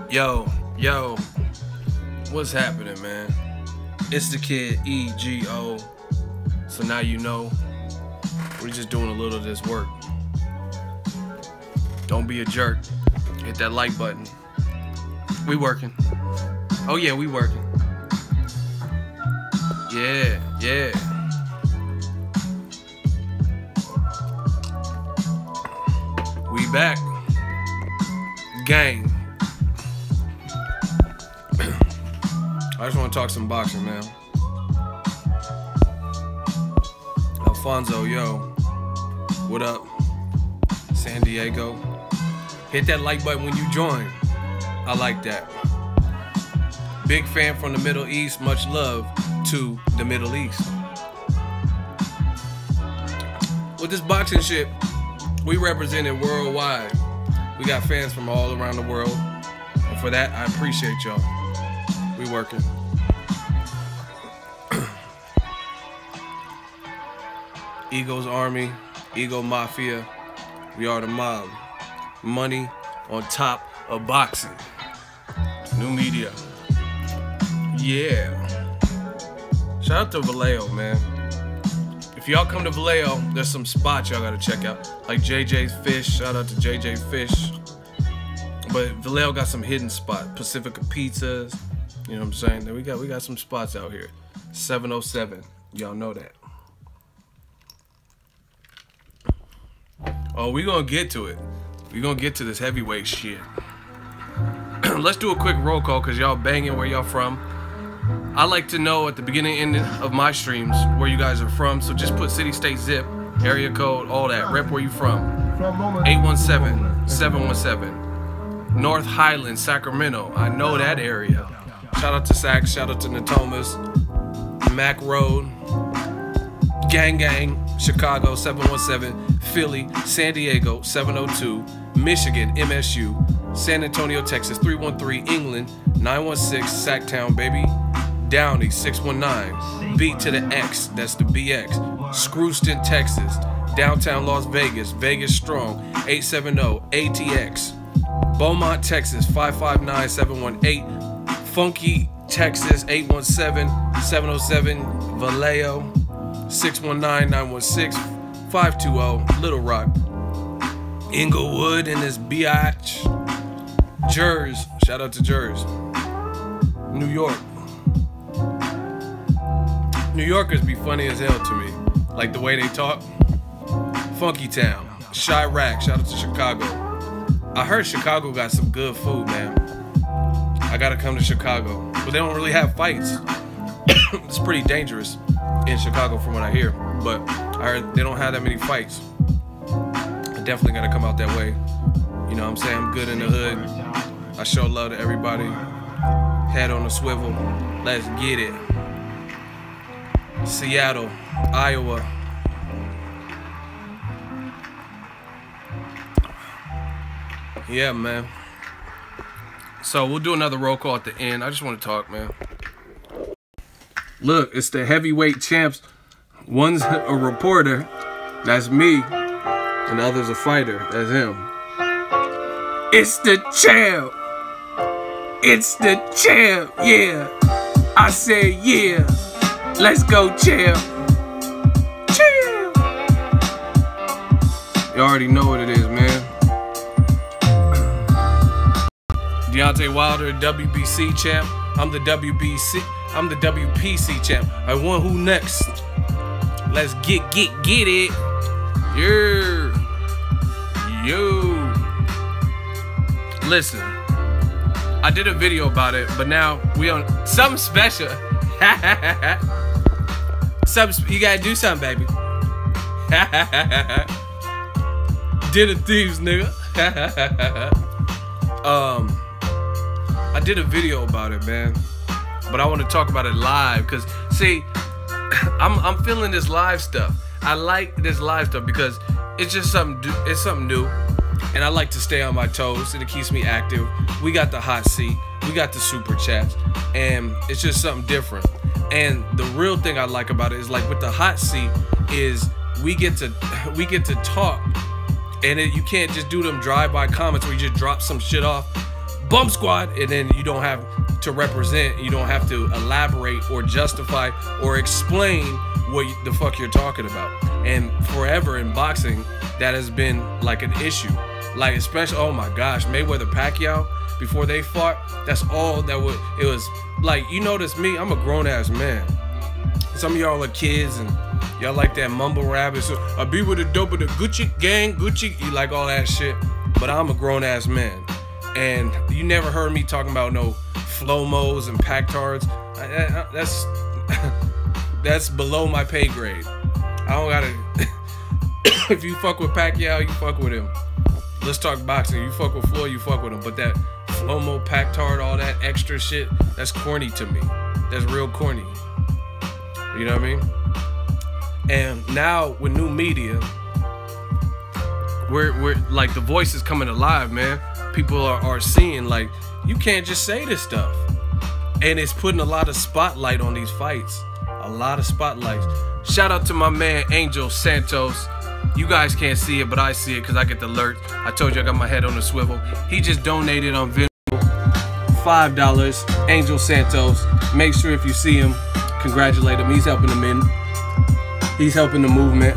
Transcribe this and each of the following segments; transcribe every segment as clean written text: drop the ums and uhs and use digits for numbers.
Yo, what's happening, man? It's the kid EGO. So now you know, we're just doing a little of this work. Don't be a jerk. Hit that like button. We working. Oh yeah, we working. Yeah. We back. Gang. I just want to talk some boxing, man. Alfonso, yo. What up? San Diego. Hit that like button when you join. I like that. Big fan from the Middle East. Much love to the Middle East. With this boxing shit, we represent it worldwide. We got fans from all around the world. And for that, I appreciate y'all. We working. Ego's Army, Ego Mafia. We are the mob. Money on top of boxing. New media. Yeah. Shout out to Vallejo, man. If y'all come to Vallejo, there's some spots y'all gotta check out. Like JJ's Fish. Shout out to JJ Fish. But Vallejo got some hidden spots. Pacifica Pizzas. You know what I'm saying? Then we got some spots out here. 707. Y'all know that. Oh, we gonna get to it. We gonna get to this heavyweight shit. Let's do a quick roll call because y'all banging where y'all from. I like to know at the beginning and end of my streams where you guys are from. So just put city, state, zip, area code, all that. Rep where you from. 817-717. North Highland, Sacramento. I know that area. Shout out to Sac, shout out to Natomas, Mac Road, Gang, Chicago, 717, Philly, San Diego, 702, Michigan, MSU, San Antonio, Texas, 313, England, 916, Sacktown, baby, Downey, 619, Beat to the X, that's the BX, Screwston, Texas, downtown Las Vegas, Vegas Strong, 870, ATX, Beaumont, Texas, 559718, Funky, Texas, 817-707, Vallejo, 619-916-520, Little Rock, Inglewood in this biatch, Jers, shout out to Jers, New York. New Yorkers be funny as hell to me, like the way they talk. Funky Town, Chirac, shout out to Chicago. I heard Chicago got some good food, man. I gotta come to Chicago, but they don't really have fights. It's pretty dangerous in Chicago from what I hear, but I heard they don't have that many fights. I definitely gotta come out that way. You know what I'm saying? I'm good in the hood. I show love to everybody. Head on a swivel. Let's get it. Seattle, Iowa. Yeah, man. So we'll do another roll call at the end. I just want to talk, man. Look, it's the heavyweight champs. One's a reporter, that's me, and the other's a fighter, that's him. It's the champ. It's the champ, yeah. I said, yeah. Let's go, champ. Champ. You already know what it is, man. Deontay Wilder, WBC champ. I'm the WPC champ. I won. Who next? Let's get it. Yeah. Yo. Listen, I did a video about it, but now we on something special. You gotta do something, baby. Did it, thieves, nigga. I did a video about it, man, but I want to talk about it live because, see, I'm feeling this live stuff. I like this live stuff because it's just something new, and I like to stay on my toes, and it keeps me active. We got the hot seat, we got the super chats, and it's just something different. And the real thing I like about it is, like, with the hot seat is we get to talk, and you can't just do them drive-by comments where you just drop some shit off. bump squad, and then you don't have to represent, you don't have to elaborate or justify or explain what the fuck you're talking about. And forever in boxing, that has been like an issue. Like, especially, oh my gosh, Mayweather Pacquiao, before they fought, that's all that was. It was like, you notice me, I'm a grown-ass man. Some of y'all are kids and y'all like that mumble rap. So I be with the dope of the Gucci gang, Gucci, you like all that shit. But I'm a grown-ass man. And you never heard me talking about no Flomos and Pactards. That's that's below my pay grade. I don't gotta. If you fuck with Pacquiao, you fuck with him. Let's talk boxing. You fuck with Floyd, you fuck with him. But that Flomo, Pactard, all that extra shit, that's corny to me. That's real corny. You know what I mean? And now with new media, we're like, the voice is coming alive, man. People are seeing, like, you can't just say this stuff. And it's putting a lot of spotlight on these fights. A lot of spotlights. Shout out to my man Angel Santos. You guys can't see it, but I see it because I get the alert. I told you I got my head on the swivel. He just donated on Venmo $5. Angel Santos. Make sure if you see him, congratulate him. He's helping them in. He's helping the movement.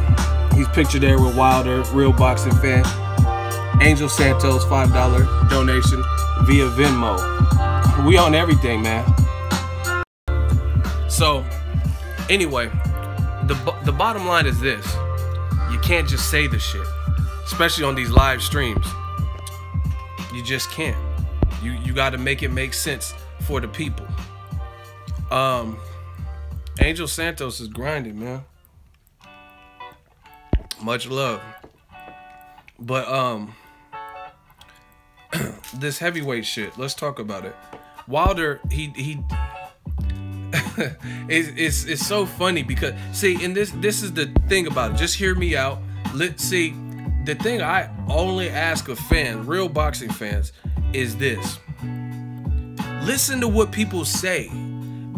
He's pictured there with Wilder, real boxing fan. Angel Santos, $5 donation via Venmo. We on everything, man. So, anyway, the bottom line is this. You can't just say the shit, especially on these live streams. You just can't. You got to make it make sense for the people. Angel Santos is grinding, man. Much love. But this heavyweight shit, let's talk about it. Wilder, he it's so funny because, see, and this is the thing about it. Just hear me out. Let's see, the thing I only ask of fans, real boxing fans, is this: listen to what people say,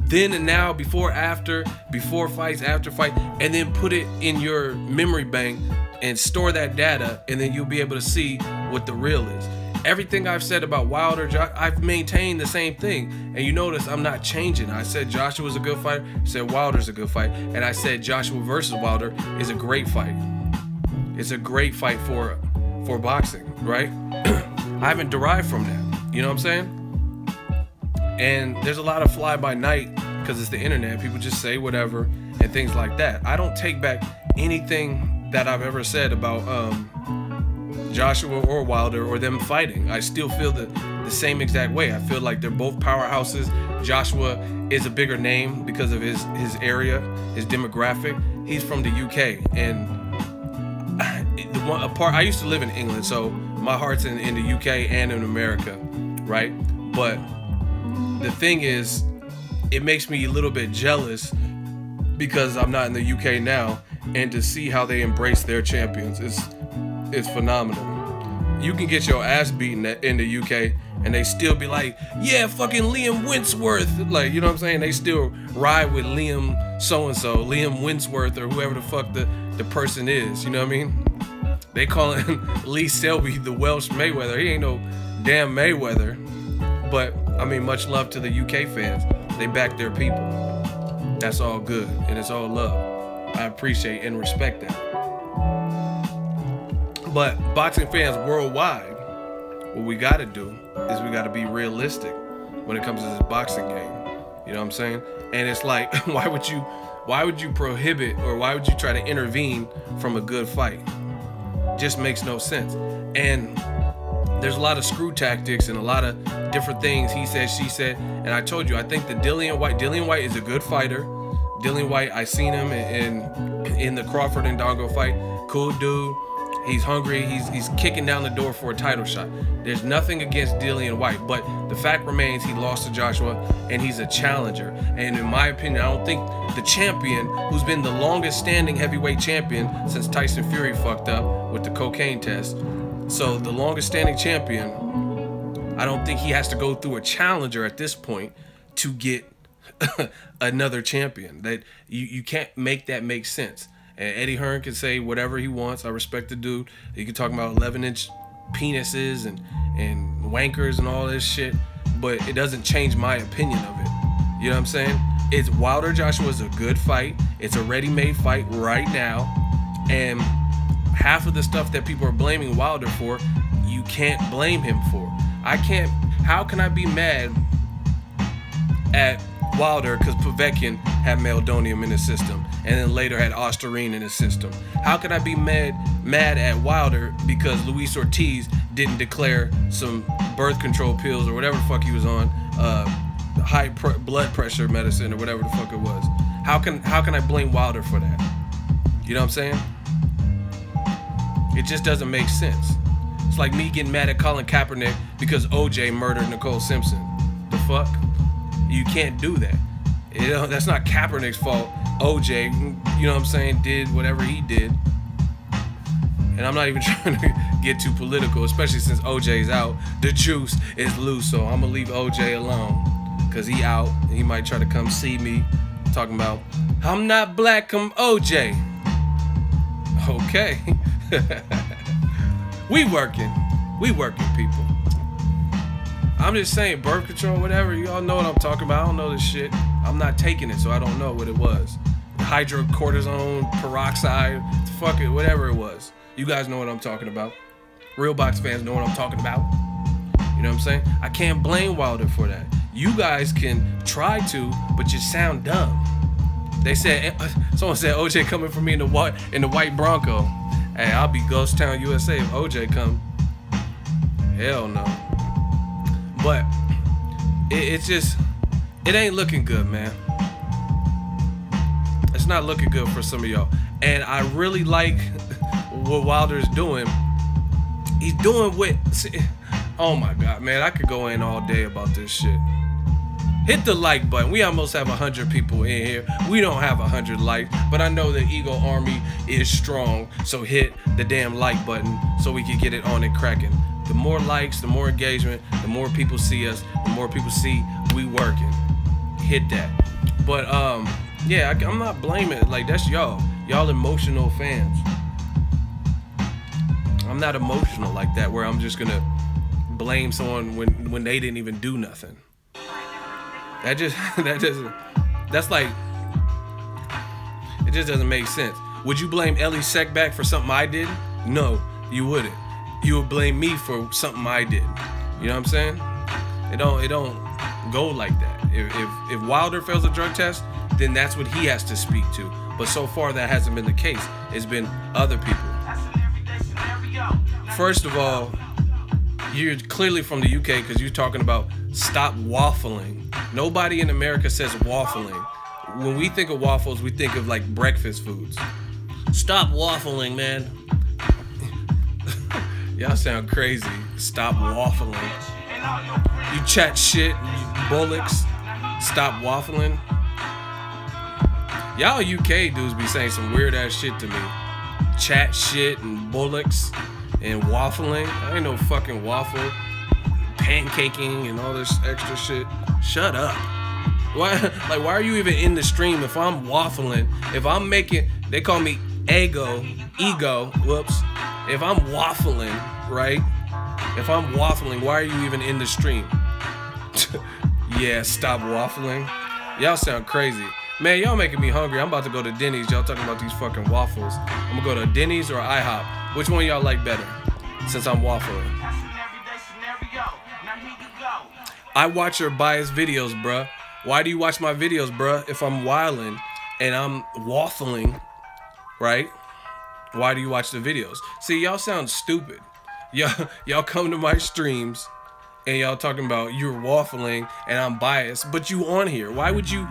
then and now, before, after, before fights, after fight, and then put it in your memory bank and store that data, and then you'll be able to see what the real is. Everything I've said about Wilder, I've maintained the same thing. And you notice I'm not changing. I said Joshua's a good fighter, I said Wilder's a good fight, and I said Joshua versus Wilder is a great fight. It's a great fight for boxing, right? I haven't derived from that. You know what I'm saying? And there's a lot of fly-by-night because it's the internet. People just say whatever and things like that. I don't take back anything that I've ever said about Joshua or Wilder or them fighting. I still feel the same exact way. I feel like they're both powerhouses. Joshua is a bigger name because of his area, his demographic. He's from the UK, and I used to live in England, so my heart's in the UK and in America, right? But the thing is, it makes me a little bit jealous because I'm not in the UK now, and to see how they embrace their champions is phenomenal. You can get your ass beaten in the UK and they still be like, yeah, fucking Liam Winsworth. Like, you know what I'm saying? They still ride with Liam so-and-so, Liam Winsworth, or whoever the fuck the person is. You know what I mean? They call him Lee Selby the Welsh Mayweather. He ain't no damn Mayweather. But, I mean, much love to the UK fans. They back their people. That's all good, and it's all love. I appreciate and respect that. But boxing fans worldwide, what we gotta do is we gotta be realistic when it comes to this boxing game. You know what I'm saying? And it's like, why would you prohibit, or why would you try to intervene from a good fight? Just makes no sense. And there's a lot of screw tactics and a lot of different things, he said, she said. And I told you, I think that Dillion Whyte is a good fighter. Dillion Whyte, I seen him in the Crawford and Dongo fight. Cool dude. He's hungry. He's kicking down the door for a title shot. There's nothing against Dillion Whyte, but the fact remains he lost to Joshua, and he's a challenger. And in my opinion, I don't think the champion, who's been the longest standing heavyweight champion since Tyson Fury fucked up with the cocaine test, so the longest standing champion, I don't think he has to go through a challenger at this point to get another champion. That you can't make that make sense. And Eddie Hearn can say whatever he wants. I respect the dude. He can talk about 11-inch penises and wankers and all this shit, but it doesn't change my opinion of it. You know what I'm saying? It's Wilder Joshua's a good fight. It's a ready-made fight right now, and half of the stuff that people are blaming Wilder for, you can't blame him for. How can I be mad at Wilder because Povetkin had meldonium in his system and then later had Ostarine in his system? How could I be mad at Wilder because Luis Ortiz didn't declare some birth control pills or whatever the fuck he was on, high blood pressure medicine or whatever the fuck it was? How can I blame Wilder for that? You know what I'm saying? It just doesn't make sense. It's like me getting mad at Colin Kaepernick because OJ murdered Nicole Simpson. The fuck? You can't do that. You know, that's not Kaepernick's fault. OJ, you know what I'm saying, did whatever he did. And I'm not even trying to get too political, especially since OJ's out. The juice is loose, so I'm gonna leave OJ alone. Cause he out, and he might try to come see me talking about, I'm not black, I'm OJ. Okay. We working people. I'm just saying, birth control, whatever, you all know what I'm talking about. I don't know this shit. I'm not taking it, so I don't know what it was. Hydrocortisone, peroxide, fuck it, whatever it was. You guys know what I'm talking about. Real box fans know what I'm talking about. You know what I'm saying? I can't blame Wilder for that. You guys can try to, but you sound dumb. They said, someone said OJ coming for me in the white Bronco. Hey, I'll be Ghost Town USA if OJ come. Hell no. But it ain't looking good, man. It's not looking good for some of y'all. And I really like what Wilder's doing. He's doing what, oh my God, man, I could go in all day about this shit. Hit the like button. We almost have 100 people in here. We don't have 100 likes, but I know the Eagle Army is strong. So hit the damn like button so we can get it on and cracking. The more likes, the more engagement, the more people see us, the more people see we working. Hit that. But yeah, I'm not blaming it. Like, that's y'all emotional fans. I'm not emotional like that where I'm just gonna blame someone when they didn't even do nothing. That's like, it just doesn't make sense. Would you blame Ellie Seckback for something I did? No, you wouldn't. You would blame me for something I did. You know what I'm saying? It don't go like that. If Wilder fails a drug test, then that's what he has to speak to. But so far that hasn't been the case. It's been other people. First of all, you're clearly from the UK because you're talking about stop waffling. Nobody in America says waffling. When we think of waffles, we think of like breakfast foods. Stop waffling, man. Y'all sound crazy. Stop waffling. You chat shit, you bullocks. Stop waffling. Y'all UK dudes be saying some weird ass shit to me. Chat shit and bullocks and waffling. I ain't no fucking waffle. Pancaking and all this extra shit. Shut up. Why are you even in the stream if I'm waffling? If I'm making, they call me ego, whoops. If I'm waffling, right? If I'm waffling, why are you even in the stream? Yeah, stop waffling. Y'all sound crazy. Man, y'all making me hungry. I'm about to go to Denny's. Y'all talking about these fucking waffles. I'm gonna go to Denny's or IHOP. Which one y'all like better? Since I'm waffling. I watch your biased videos, bruh. Why do you watch my videos, bruh? If I'm wilding and I'm waffling, right? Why do you watch the videos? See, y'all sound stupid. Y'all come to my streams and y'all talking about you're waffling and I'm biased, but you on here. Why would you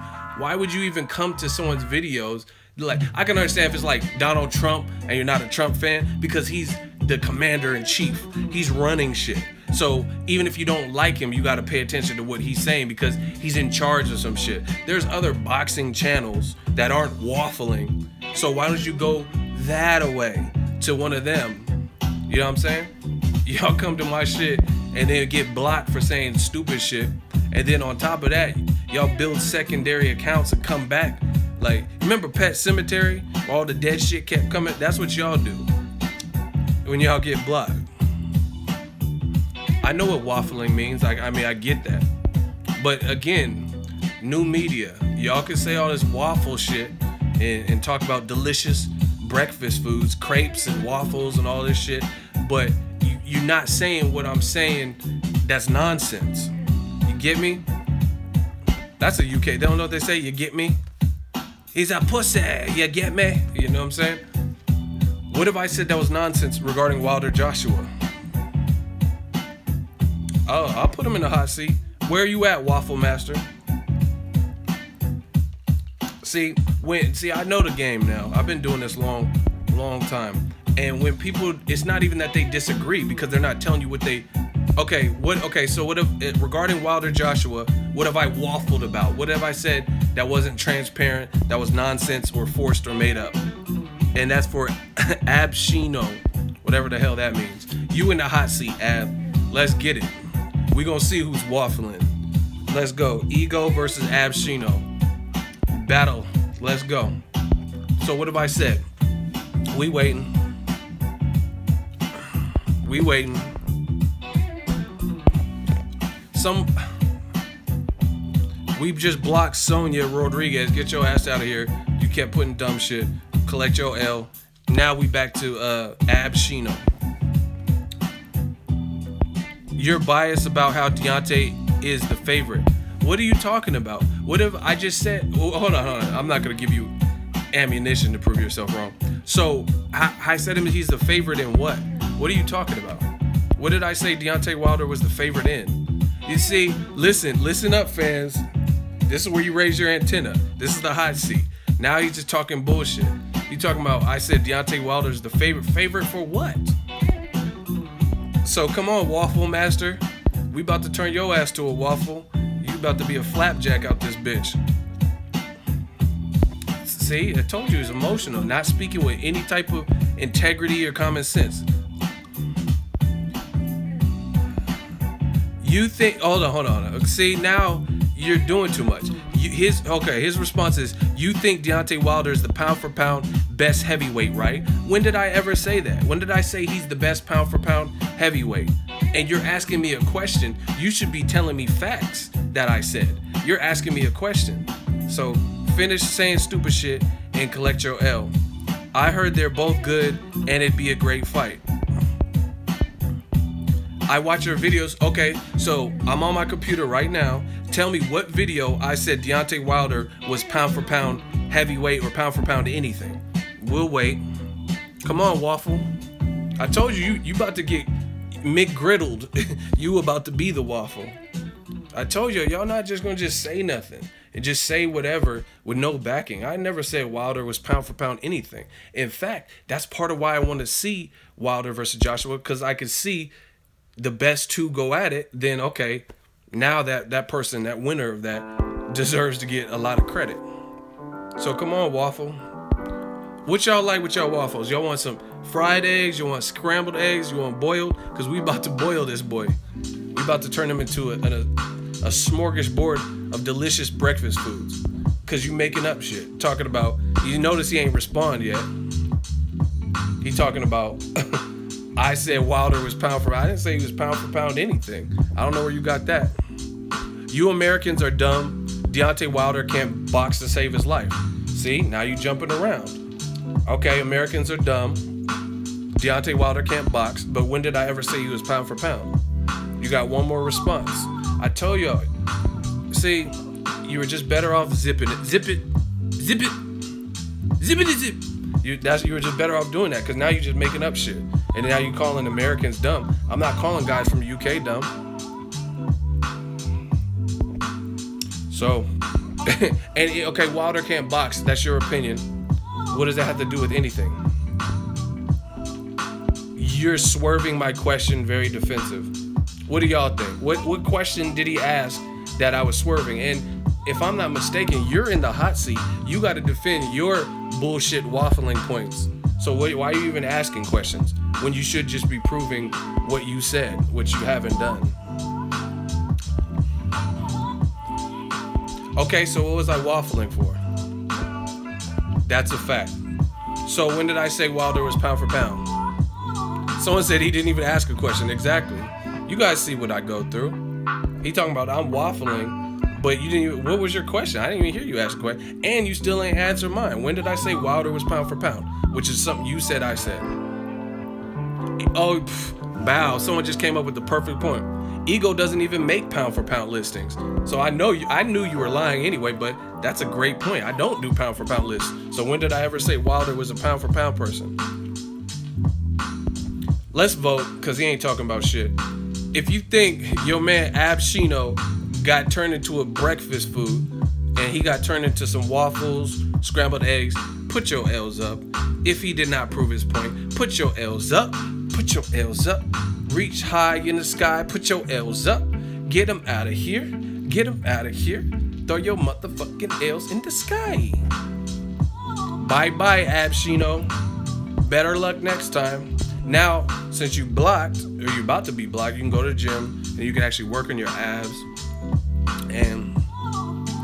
even come to someone's videos? Like, I can understand if it's like Donald Trump and you're not a Trump fan because he's the commander-in-chief. He's running shit. So even if you don't like him, you got to pay attention to what he's saying because he's in charge of some shit. There's other boxing channels that aren't waffling. So why don't you go that away to one of them? You know what I'm saying? Y'all come to my shit and then get blocked for saying stupid shit. And then on top of that, y'all build secondary accounts and come back. Like, remember Pet Cemetery? All the dead shit kept coming? That's what y'all do when y'all get blocked. I know what waffling means. I mean, I get that. But again, new media. Y'all can say all this waffle shit and talk about delicious breakfast foods, crepes and waffles and all this shit. But you're not saying what I'm saying. That's nonsense. You get me? That's a UK. They don't know what they say. You get me? He's a pussy. You get me? You know what I'm saying? What if I said that was nonsense regarding Wilder Joshua? Oh, I'll put him in the hot seat. Where are you at, Waffle Master? See, I know the game now. I've been doing this long time. And when people, it's not even that they disagree because they're not telling you what they. Okay, so what if regarding Wilder Joshua, what have I waffled about? What have I said that wasn't transparent, that was nonsense or forced or made up? And that's for Abshino, whatever the hell that means. You in the hot seat, Ab. Let's get it. We gonna see who's waffling. Let's go. Ego versus Abshino. Battle. Let's go. So what have I said? We waiting. We've just blocked Sonia Rodriguez. Get your ass out of here. You kept putting dumb shit. Collect your L. Now we back to Abshino. You're biased about how Deontay is the favorite. What are you talking about? What if I just said, oh, hold on. I'm not gonna give you ammunition to prove yourself wrong. So I said he's the favorite in what? What are you talking about? What did I say Deontay Wilder was the favorite in? You see, listen up, fans. This is where you raise your antenna. This is the hot seat. Now he's just talking bullshit. You talking about, I said Deontay Wilder's the favorite. Favorite for what? So come on, Waffle Master. We about to turn your ass to a waffle. You about to be a flapjack out this bitch. See, I told you he's emotional. Not speaking with any type of integrity or common sense. You think, hold on. See, now you're doing too much. His response is, you think Deontay Wilder is the pound for pound best heavyweight, right? When did I ever say that? When did I say he's the best pound for pound heavyweight? And you're asking me a question. You should be telling me facts that I said. You're asking me a question. So finish saying stupid shit and collect your L. I heard they're both good and it'd be a great fight. I watch your videos. Okay, so I'm on my computer right now. Tell me what video I said Deontay Wilder was pound for pound heavyweight or pound for pound anything. We'll wait. Come on, Waffle. I told you about to get McGriddled. You about to be the Waffle. I told you, y'all not just gonna just say nothing and just say whatever with no backing. I never said Wilder was pound for pound anything. In fact, that's part of why I want to see Wilder versus Joshua, because I could see the best two go at it. Then okay, now that person, that winner of that, deserves to get a lot of credit. So come on, Waffle. What y'all like with y'all waffles? Y'all want some fried eggs? You want scrambled eggs? You want boiled? Because we about to boil this boy. We about to turn him into a smorgasbord of delicious breakfast foods. Because you making up shit. Talking about, you notice he ain't respond yet. He talking about, I said Wilder was pound for pound. I didn't say he was pound for pound anything. I don't know where you got that. You Americans are dumb. Deontay Wilder can't box to save his life. See, now you jumping around. Okay, Americans are dumb. Deontay Wilder can't box, but when did I ever say he was pound for pound? You got one more response. I told y'all. See, you were just better off zipping it. Zip it. Zip it. Zippity zip. You were just better off doing that, because now you're just making up shit. And now you calling Americans dumb. I'm not calling guys from the UK dumb. So, and okay, Wilder can't box. That's your opinion. What does that have to do with anything? You're swerving my question, very defensive. What do y'all think? What question did he ask that I was swerving? And if I'm not mistaken, you're in the hot seat. You got to defend your bullshit waffling points. So why are you even asking questions when you should just be proving what you said, which you haven't done? Okay, so what was I waffling for? That's a fact. So when did I say Wilder was pound for pound? Someone said he didn't even ask a question. Exactly. You guys see what I go through. He talking about I'm waffling, but you didn't even, what was your question? I didn't even hear you ask a question. And you still ain't answer mine. When did I say Wilder was pound for pound? Which is something you said I said. Oh, bow. Someone just came up with the perfect point. Ego doesn't even make pound for pound listings. So I knew you were lying anyway, but that's a great point. I don't do pound for pound lists. So when did I ever say Wilder was a pound for pound person? Let's vote, because he ain't talking about shit. If you think your man Abshino got turned into a breakfast food and he got turned into some waffles, scrambled eggs, put your L's up. If he did not prove his point, put your L's up. Put your L's up. Reach high in the sky, put your L's up. Get them out of here. Get them out of here. Throw your motherfucking L's in the sky. Bye-bye, Abshino. Better luck next time. Now, since you blocked, or you're about to be blocked, you can go to the gym and you can actually work on your abs. And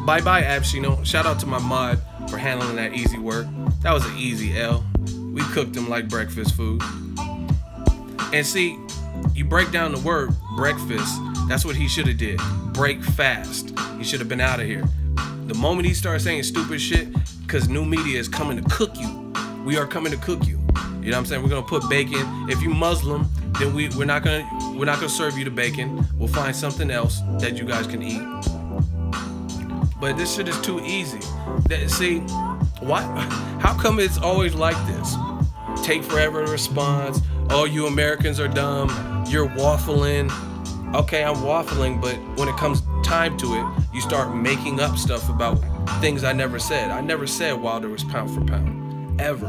bye-bye, Abshino. Shout out to my mod for handling that easy work. That was an easy L. We cooked him like breakfast food. And see, you break down the word breakfast, that's what he should have did. Break fast. He should have been out of here. The moment he started saying stupid shit, because new media is coming to cook you. We are coming to cook you. You know what I'm saying? We're gonna put bacon. If you Muslim, then we're not gonna serve you the bacon. We'll find something else that you guys can eat. But this shit is too easy. See, why? How come it's always like this? Take forever to respond. Oh, you Americans are dumb. You're waffling. Okay, I'm waffling, but when it comes time to it, you start making up stuff about things I never said. I never said Wilder was pound for pound. Ever.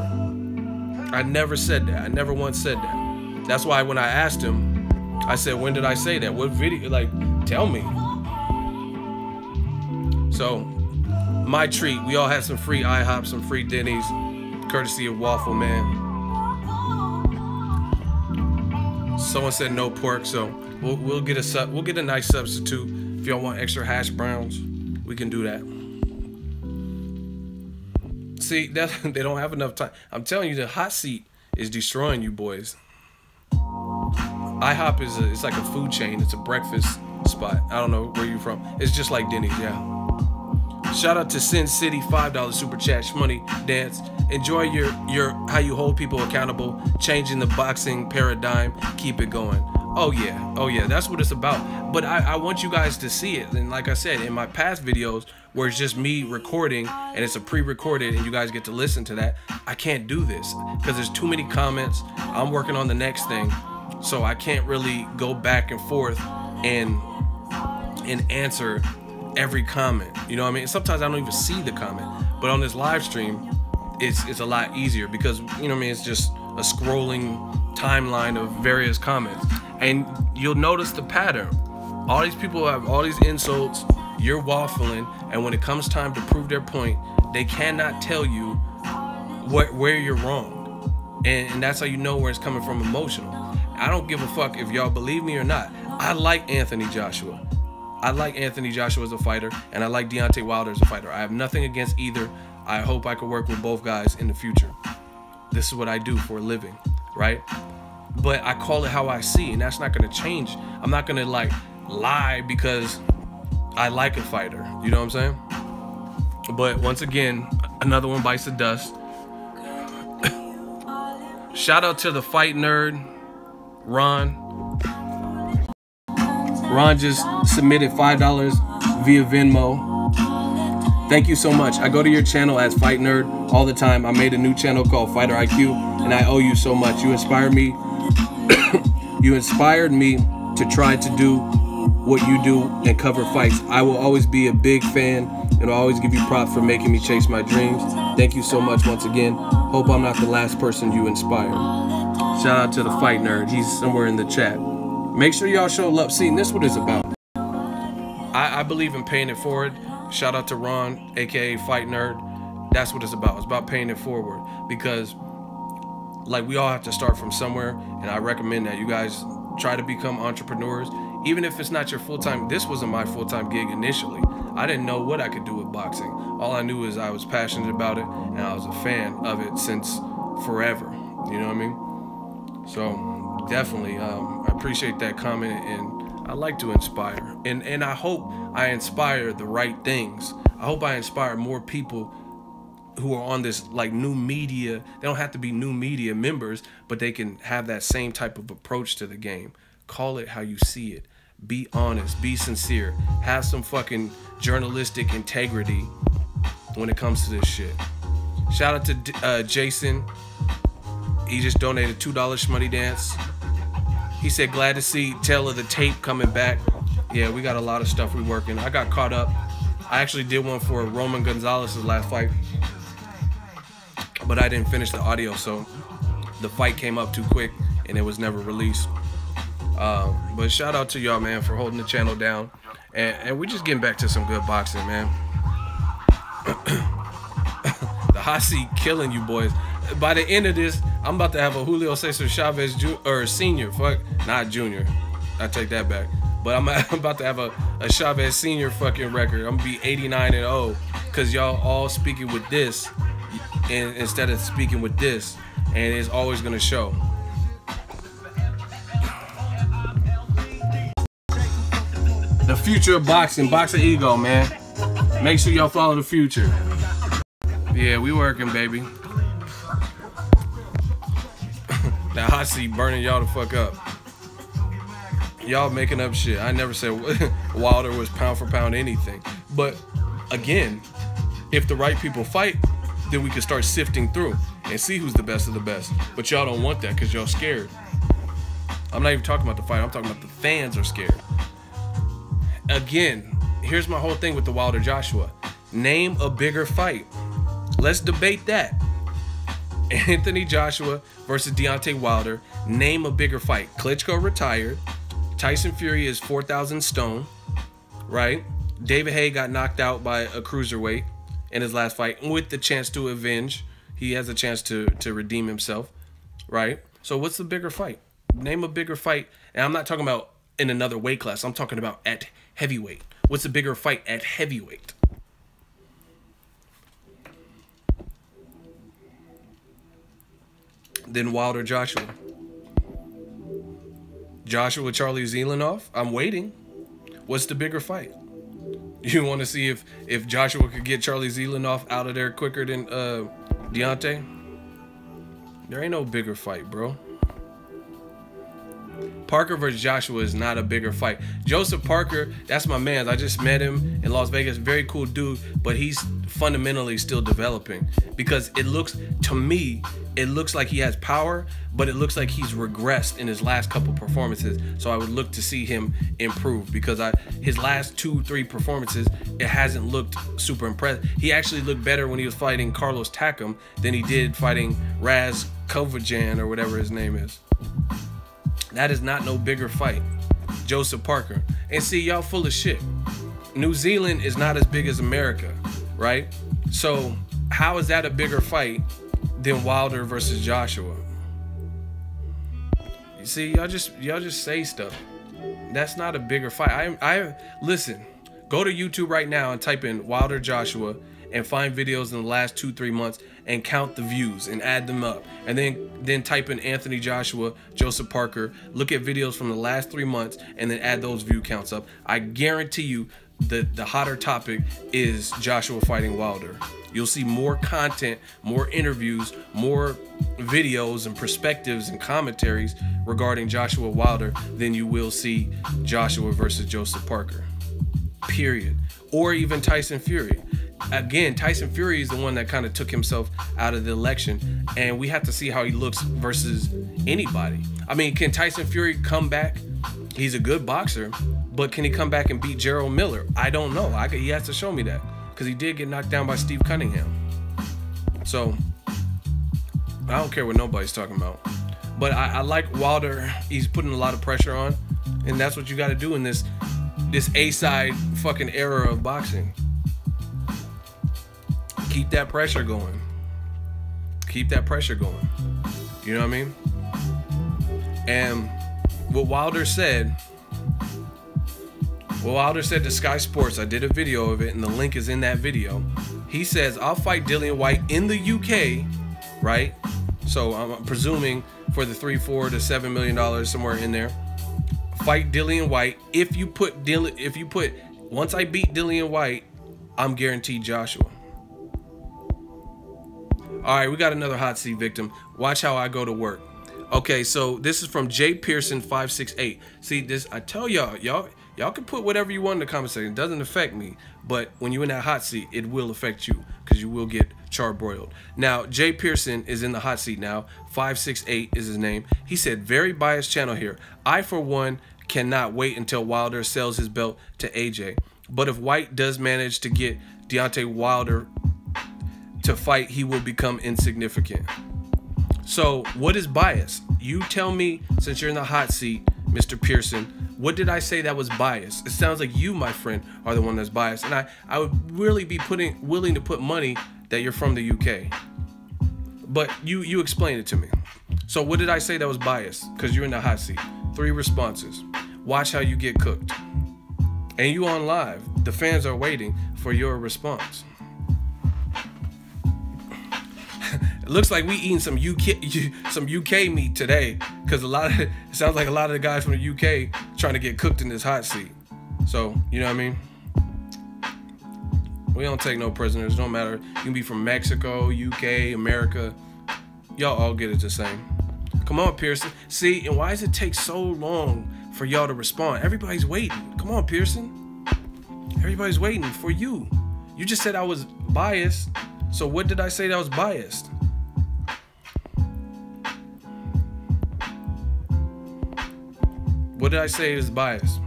I never said that. I never once said that. That's why when I asked him, I said, when did I say that? What video? Like, tell me. So, my treat. We all had some free IHOP, some free Denny's, courtesy of Waffle Man. Someone said no pork, so we'll get a nice substitute. If y'all want extra hash browns, we can do that. See, they don't have enough time. I'm telling you, the hot seat is destroying you boys. IHOP it's like a food chain. It's a breakfast spot. I don't know where you're from. It's just like Denny's, yeah. Shout out to Sin City, $5 super chat, Shmoney Dance. Enjoy your how you hold people accountable, changing the boxing paradigm. Keep it going. Oh yeah, that's what it's about. But I want you guys to see it. And like I said, in my past videos where it's just me recording and it's a pre-recorded and you guys get to listen to that, I can't do this because there's too many comments. I'm working on the next thing, so I can't really go back and forth and answer every comment. You know what I mean? Sometimes I don't even see the comment. But on this live stream, it's a lot easier because, you know what I mean, it's just a scrolling timeline of various comments. And you'll notice the pattern. All these people have all these insults, you're waffling, and when it comes time to prove their point, they cannot tell you where you're wrong. And that's how you know where it's coming from emotional. I don't give a fuck if y'all believe me or not. I like Anthony Joshua. I like Anthony Joshua as a fighter, and I like Deontay Wilders as a fighter. I have nothing against either. I hope I can work with both guys in the future. This is what I do for a living, right? But I call it how I see, and that's not going to change. I'm not going to like lie because I like a fighter. You know what I'm saying? But once again, another one bites the dust. Shout out to the fight nerd, Ron. Ron just submitted $5 via Venmo. Thank you so much. I go to your channel as Fight Nerd all the time. I made a new channel called Fighter IQ, and I owe you so much. You inspired me. You inspired me to try to do what you do and cover fights. I will always be a big fan, and I'll always give you props for making me chase my dreams. Thank you so much once again. Hope I'm not the last person you inspired. Shout out to the Fight Nerd. He's somewhere in the chat. Make sure y'all show love. See, and this is what it's about. I believe in paying it forward. Shout out to Ron, aka Fight Nerd. That's what it's about. It's about paying it forward, because like we all have to start from somewhere, and I recommend that you guys try to become entrepreneurs, even if it's not your full-time. This wasn't my full-time gig initially. I didn't know what I could do with boxing. All I knew is I was passionate about it, and I was a fan of it since forever. You know what I mean? So definitely, I appreciate that comment, and I like to inspire. And I hope I inspire the right things. I hope I inspire more people who are on this like new media. They don't have to be new media members, but they can have that same type of approach to the game. Call it how you see it. Be honest, be sincere, have some fucking journalistic integrity when it comes to this shit. Shout out to Jason. He just donated $2 Shmoney Dance. He said, glad to see Tale of the Tape coming back. Yeah, we got a lot of stuff we working. I got caught up. I actually did one for Roman Gonzalez's last fight, but I didn't finish the audio, so the fight came up too quick and it was never released. But shout out to y'all, man, for holding the channel down. And we're just getting back to some good boxing, man. The hot seat killing you boys. By the end of this, I'm about to have a Julio Cesar Chavez senior. Fuck, not junior. I take that back. But I'm about to have a Chavez senior fucking record. I'm gonna be 89-0 because y'all all speaking with this instead of speaking with this, and it's always gonna show. The future of boxing, Boxingego, man. Make sure y'all follow the future. Yeah, we working, baby. That hot seat burning y'all the fuck up. Y'all making up shit. I never said Wilder was pound for pound anything. But again, if the right people fight, then we can start sifting through and see who's the best of the best. But y'all don't want that because y'all scared. I'm not even talking about the fight. I'm talking about the fans are scared. Again, here's my whole thing with the Wilder Joshua. Name a bigger fight. Let's debate that. Anthony Joshua versus Deontay Wilder. Name a bigger fight. Klitschko retired. Tyson Fury is 4,000 stone, right? David Haye got knocked out by a cruiserweight in his last fight with the chance to avenge. He has a chance to redeem himself, right? So what's the bigger fight? Name a bigger fight. And I'm not talking about in another weight class. I'm talking about at heavyweight. What's the bigger fight at heavyweight? Then Wilder Joshua. Joshua Charlie Zelenoff. I'm waiting. What's the bigger fight? You want to see if Joshua could get Charlie Zelenoff out of there quicker than Deontay? There ain't no bigger fight, bro. Parker versus Joshua is not a bigger fight. Joseph Parker, that's my man. I just met him in Las Vegas. Very cool dude, but he's fundamentally still developing because it looks, to me, it looks like he has power, but it looks like he's regressed in his last couple performances. So I would look to see him improve because his last 2-3 performances, it hasn't looked super impressive. He actually looked better when he was fighting Carlos Takam than he did fighting Raz Kovajan or whatever his name is. That is not no bigger fight. Joseph Parker. And see, y'all full of shit. New Zealand is not as big as America, right? So how is that a bigger fight than Wilder versus Joshua? You see, y'all just say stuff. That's not a bigger fight. Listen, go to YouTube right now and type in Wilder Joshua and find videos in the last 2-3 months and count the views and add them up. And then type in Anthony Joshua, Joseph Parker, look at videos from the last 3 months and then add those view counts up. I guarantee you the hotter topic is Joshua fighting Wilder. You'll see more content, more interviews, more videos and perspectives and commentaries regarding Joshua Wilder than you will see Joshua versus Joseph Parker. Period. Or even Tyson Fury. Again, Tyson Fury is the one that kind of took himself out of the election, and we have to see how he looks versus anybody. I mean, can Tyson Fury come back? He's a good boxer, but can he come back and beat Gerald Miller? I don't know. He has to show me that because he did get knocked down by Steve Cunningham. So I don't care what nobody's talking about. But I like Wilder. He's putting a lot of pressure on, and that's what you got to do in this A-side fucking era of boxing. Keep that pressure going. Keep that pressure going. You know what I mean? And what Wilder said to Sky Sports, I did a video of it and the link is in that video. He says, I'll fight Dillion Whyte in the UK, right? So I'm presuming for the $3, $4 to $7 million, somewhere in there. fight Dillion Whyte. If you put once I beat Dillion Whyte, I'm guaranteed Joshua. All right, we got another hot seat victim. Watch how I go to work. Okay, so this is from J Pearson 568. See this? I tell y'all can put whatever you want in the comment section. It doesn't affect me, but when you're in that hot seat, it will affect you because you will get charbroiled. Now, J Pearson is in the hot seat now. 568 is his name. He said, very biased channel here. I, for one, cannot wait until Wilder sells his belt to AJ. But if Whyte does manage to get Deontay Wilder to fight, he will become insignificant. So what is bias? You tell me, since you're in the hot seat, Mr. Pearson, what did I say that was biased? It sounds like you, my friend, are the one that's biased. And I would really be willing to put money that you're from the UK. But you explain it to me. So what did I say that was biased? Because you're in the hot seat. 3 responses. Watch how you get cooked. And you on live. The fans are waiting for your response. It looks like we eating some UK meat today, because it sounds like a lot of the guys from the UK trying to get cooked in this hot seat. So, you know what I mean? We don't take no prisoners. Don't matter. You can be from Mexico, UK, America. Y'all all get it the same. Come on, Pearson. See, and why does it take so long for y'all to respond? Everybody's waiting. Come on, Pearson. Everybody's waiting for you. You just said I was biased. So what did I say that was biased? What did I say is biased?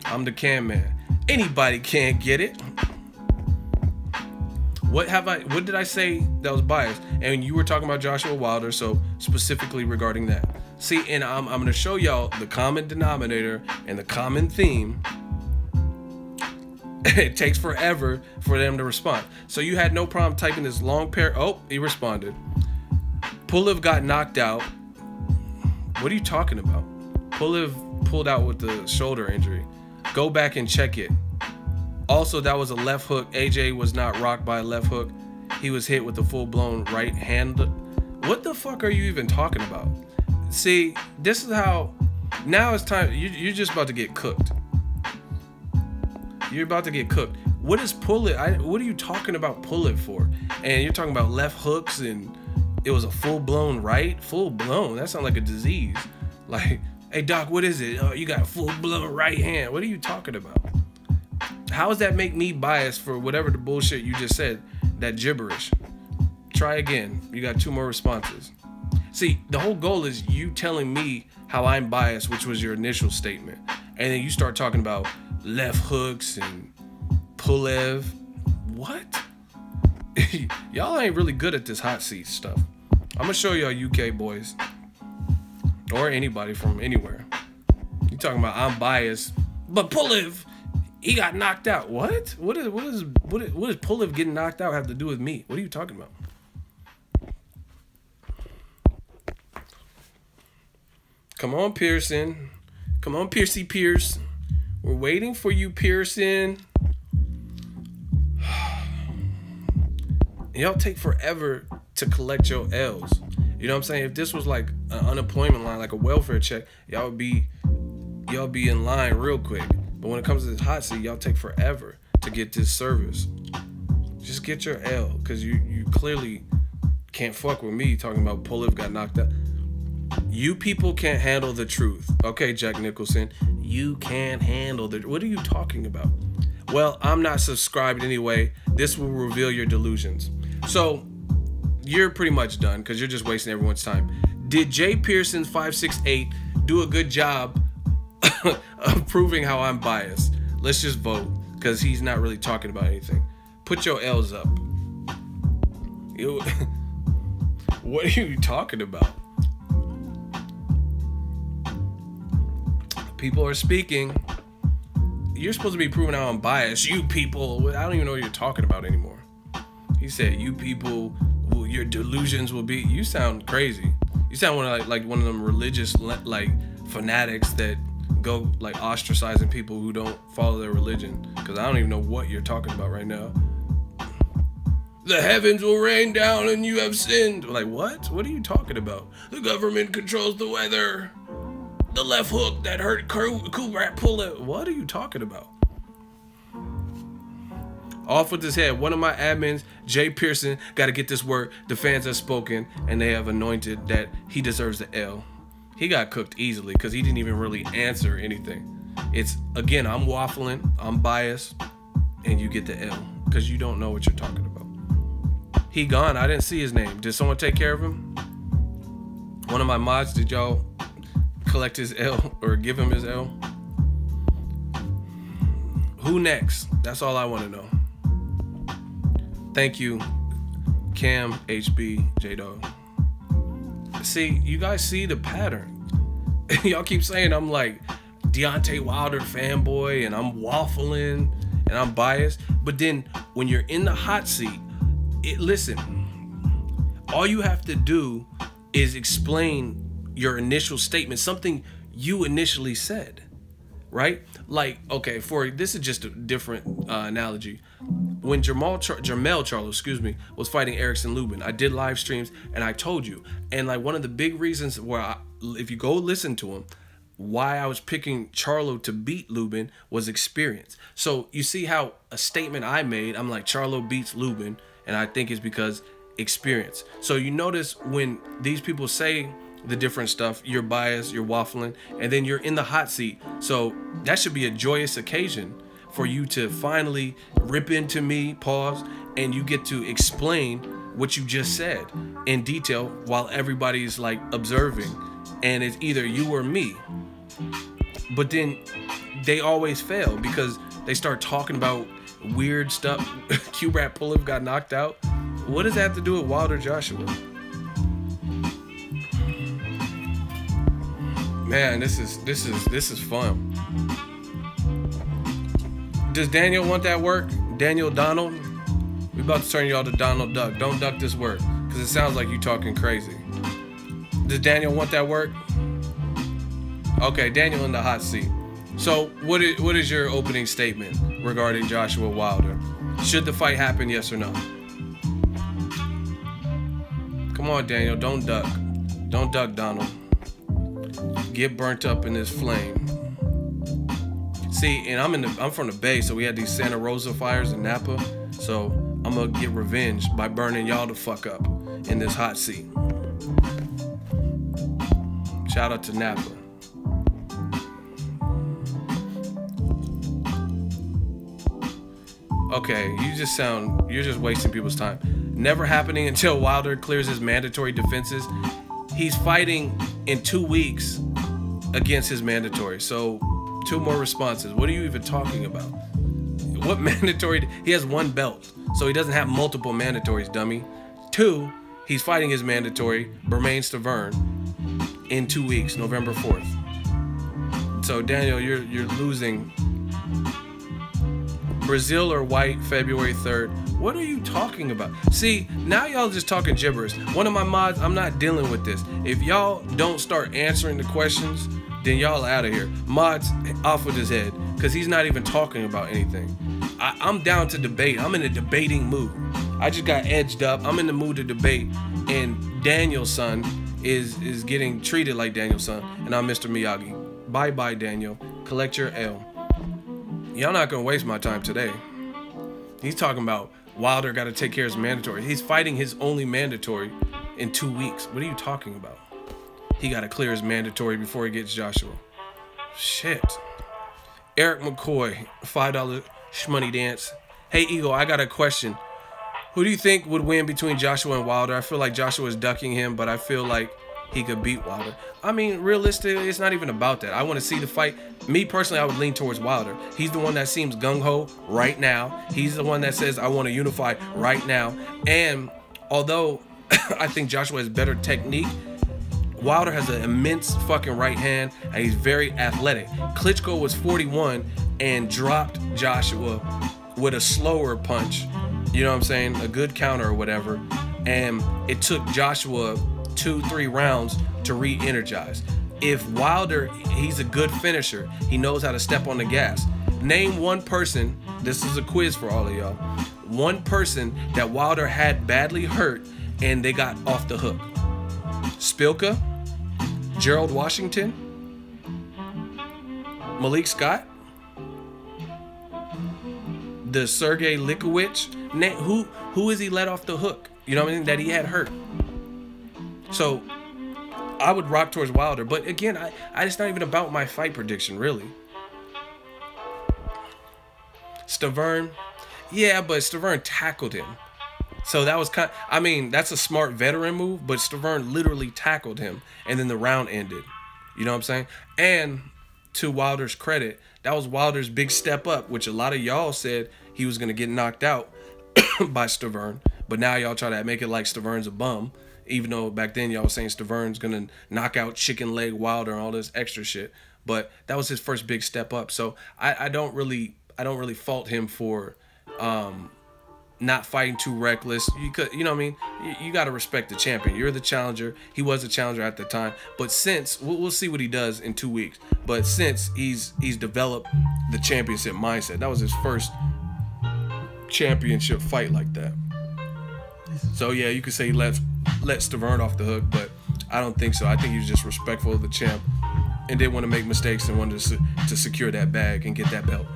I'm the can man. Anybody can't get it. What did I say that was biased? And you were talking about Joshua Wilder, so specifically regarding that. See, and I'm going to show y'all the common denominator and the common theme. It takes forever for them to respond. So you had no problem typing this long pair. Oh, he responded. Pulev got knocked out. What are you talking about? Pulev pulled out with the shoulder injury. Go back and check it. Also, that was a left hook. AJ was not rocked by a left hook. He was hit with a full-blown right hand. What the fuck are you even talking about? See, this is how... Now it's time... You're just about to get cooked. You're about to get cooked. What is Pulev? What are you talking about Pulev for? And you're talking about left hooks and it was a full-blown right? Full-blown? That sounds like a disease. Like, hey, doc, what is it? Oh, you got full-blown right hand. What are you talking about? How does that make me biased for whatever the bullshit you just said? That gibberish. Try again. You got 2 more responses. See, the whole goal is you telling me how I'm biased, which was your initial statement. And then you start talking about left hooks and Pulev. What? Y'all ain't really good at this hot seat stuff. I'm gonna show y'all UK boys. Or anybody from anywhere. You talking about I'm biased, but Pulev, he got knocked out. What? What does Pulev getting knocked out have to do with me? What are you talking about? Come on, Pearson. Come on, Piercy Pierce. We're waiting for you, Pearson. Y'all take forever to collect your L's. You know what I'm saying? If this was like an unemployment line, like a welfare check, y'all would be in line real quick. But when it comes to this hot seat, y'all take forever to get this service. Just get your L, because you clearly can't fuck with me talking about Pulev got knocked out. You people can't handle the truth. Okay, Jack Nicholson, you can't handle the... What are you talking about? Well, I'm not subscribed anyway. This will reveal your delusions. So, you're pretty much done because you're just wasting everyone's time. Did J Pearson 568 do a good job of proving how I'm biased? Let's just vote, because he's not really talking about anything. Put your L's up. What are you talking about? People are speaking. You're supposed to be proving how I'm biased. You people, I don't even know what you're talking about anymore. He said, you people, your delusions will be... You sound crazy. You sound like one of them religious like fanatics that go like ostracizing people who don't follow their religion. Because I don't even know what you're talking about right now. The heavens will rain down and you have sinned. Like, what? What are you talking about? The government controls the weather. The left hook that hurt Kovalev pull it. What are you talking about? Off with his head. One of my admins, Jay Pearson, got to get this word. The fans have spoken and they have anointed that he deserves the L. He got cooked easily because he didn't even really answer anything. It's, again, I'm waffling, I'm biased, and you get the L because you don't know what you're talking about. He gone. I didn't see his name. Did someone take care of him? One of my mods, did y'all collect his L or give him his L? Who next? That's all I want to know. Thank you, Cam, HB, J-Dog. See, you guys see the pattern. Y'all keep saying I'm like Deontay Wilder fanboy and I'm waffling and I'm biased. But then when you're in the hot seat, listen, all you have to do is explain your initial statement, something you initially said, right? Like, okay, this is just a different analogy. When Jermell Charlo, was fighting Erickson Lubin, I did live streams and I told you, and like one of the big reasons where if you go listen to him, why I was picking Charlo to beat Lubin was experience. So you see how a statement I made, I'm like, Charlo beats Lubin, and I think it's because experience. So you notice when these people say the different stuff, you're biased, you're waffling, and then you're in the hot seat. So that should be a joyous occasion for you to finally rip into me, pause, and you get to explain what you just said in detail while everybody's like observing, and it's either you or me. But then they always fail because they start talking about weird stuff. Kovalev Pulev got knocked out. What does that have to do with Wilder Joshua? Man, this is fun. Does Daniel want that work? Daniel Donald? We about to turn y'all to Donald Duck. Don't duck this work, because it sounds like you talking crazy. Does Daniel want that work? Okay, Daniel in the hot seat. So what is your opening statement regarding Joshua Wilder? Should the fight happen, yes or no? Come on, Daniel, don't duck. Don't duck, Donald. Get burnt up in this flame. See, and I'm from the Bay, so we had these Santa Rosa fires in Napa. So I'm gonna get revenge by burning y'all the fuck up in this hot seat. Shout out to Napa. Okay, you're just wasting people's time. Never happening until Wilder clears his mandatory defenses. He's fighting in 2 weeks against his mandatory. So 2 more responses. What are you even talking about? What mandatory? He has 1 belt, so he doesn't have multiple mandatories, dummy. 2, he's fighting his mandatory, Bermain Stavern, in 2 weeks, November 4th. So Daniel, you're losing. Brazil or White, February 3rd. What are you talking about? See, now y'all just talking gibberish. One of my mods, I'm not dealing with this. If y'all don't start answering the questions, then y'all out of here. Mods, off with his head, because he's not even talking about anything. I'm down to debate. I'm in a debating mood. I just got edged up. I'm in the mood to debate, and Daniel's son is getting treated like Daniel's son, and I'm Mr. Miyagi. Bye-bye, Daniel. Collect your L. Y'all not gonna waste my time today. He's talking about Wilder got to take care of his mandatory. He's fighting his only mandatory in 2 weeks. What are you talking about? He got to clear his mandatory before he gets Joshua. Shit. Eric McCoy, $5 shmoney dance. Hey, Eagle, I got a question. Who do you think would win between Joshua and Wilder? I feel like Joshua is ducking him, but I feel like he could beat Wilder. I mean, realistically, it's not even about that. I want to see the fight. Me, personally, I would lean towards Wilder. He's the one that seems gung-ho right now. He's the one that says, I want to unify right now. And although I think Joshua has better technique, Wilder has an immense fucking right hand, and he's very athletic. Klitschko was 41 and dropped Joshua with a slower punch. You know what I'm saying? A good counter or whatever. And it took Joshua 2-3 rounds to re-energize. If Wilder, he's a good finisher. He knows how to step on the gas. Name one person, this is a quiz for all of y'all, one person that Wilder had badly hurt and they got off the hook. Spilka, Gerald Washington, Malik Scott, the Sergey Likowicz. Who is he let off the hook? You know what I mean? That he had hurt. So I would rock towards Wilder, but again, it's not even about my fight prediction, really. Stavern, yeah, but Stavern tackled him. So that was I mean, that's a smart veteran move, but Stavern literally tackled him, and then the round ended. You know what I'm saying? And to Wilder's credit, that was Wilder's big step up, which a lot of y'all said he was going to get knocked out by Stavern. But now y'all try to make it like Stavern's a bum, even though back then y'all was saying Stavern's going to knock out chicken leg Wilder and all this extra shit. But that was his first big step up. So I don't really fault him for not fighting too reckless. You know what I mean? You got to respect the champion. You're the challenger. He was a challenger at the time. But since we'll see what he does in 2 weeks. But since he's developed the championship mindset, that was his first championship fight like that. So yeah, you could say he let Stavern off the hook, but I don't think so. I think he was just respectful of the champ and didn't want to make mistakes and wanted to secure that bag and get that belt.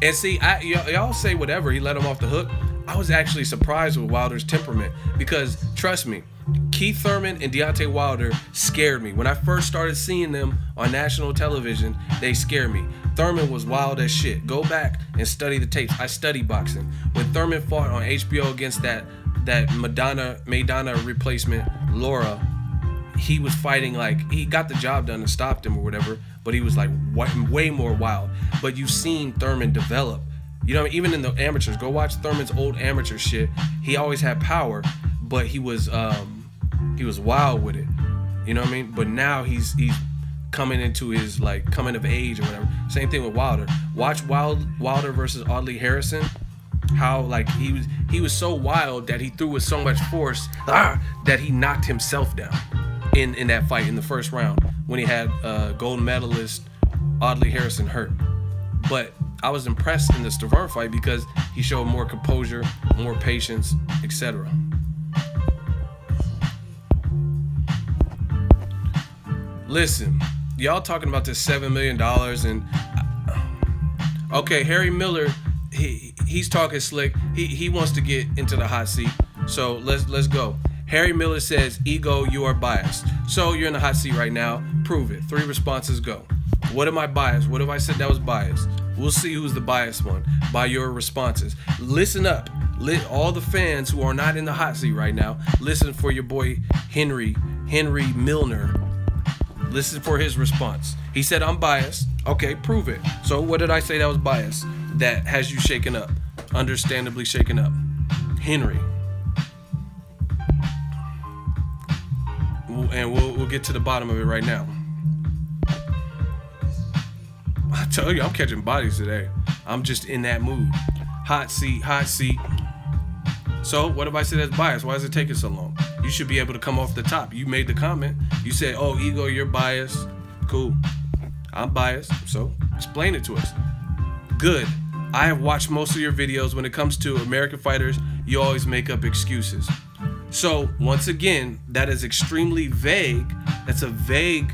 And see, y'all say whatever, he let him off the hook. I was actually surprised with Wilder's temperament because, trust me, Keith Thurman and Deontay Wilder scared me. When I first started seeing them on national television, they scared me. Thurman was wild as shit. Go back and study the tapes. I study boxing. When Thurman fought on HBO against that Maidana replacement, Laura, he was fighting like, he got the job done and stopped him or whatever, but he was like way more wild. But you've seen Thurman develop. You know, even in the amateurs, go watch Thurman's old amateur shit. He always had power, but he was wild with it. You know what I mean? But now he's coming into his like coming of age or whatever. Same thing with Wilder. Watch Wilder versus Audley Harrison. How like he was so wild that he threw with so much force that he knocked himself down in that fight in the first round when he had gold medalist Audley Harrison hurt. But I was impressed in the Stavern fight because he showed more composure, more patience, etc. Listen, y'all talking about this $7 million and okay, Harry Miller, he's talking slick. He wants to get into the hot seat. So let's go. Harry Miller says, "Ego, you are biased." So you're in the hot seat right now. Prove it. 3 responses, go. What am I biased? What if I said that was biased? We'll see who's the biased one by your responses. Listen up. All the fans who are not in the hot seat right now, listen for your boy Henry Milner. Listen for his response. He said, "I'm biased." Okay, prove it. So what did I say that was biased? That has you shaken up. Understandably shaken up. Henry. And we'll get to the bottom of it right now. I tell you, I'm catching bodies today. I'm just in that mood. Hot seat, hot seat. So what if I say that's biased? Why is it taking so long? You should be able to come off the top. You made the comment. You said, "Oh, Ego, you're biased." Cool. I'm biased. So explain it to us. Good. I have watched most of your videos. When it comes to American fighters, you always make up excuses. So once again, that is extremely vague. That's a vague.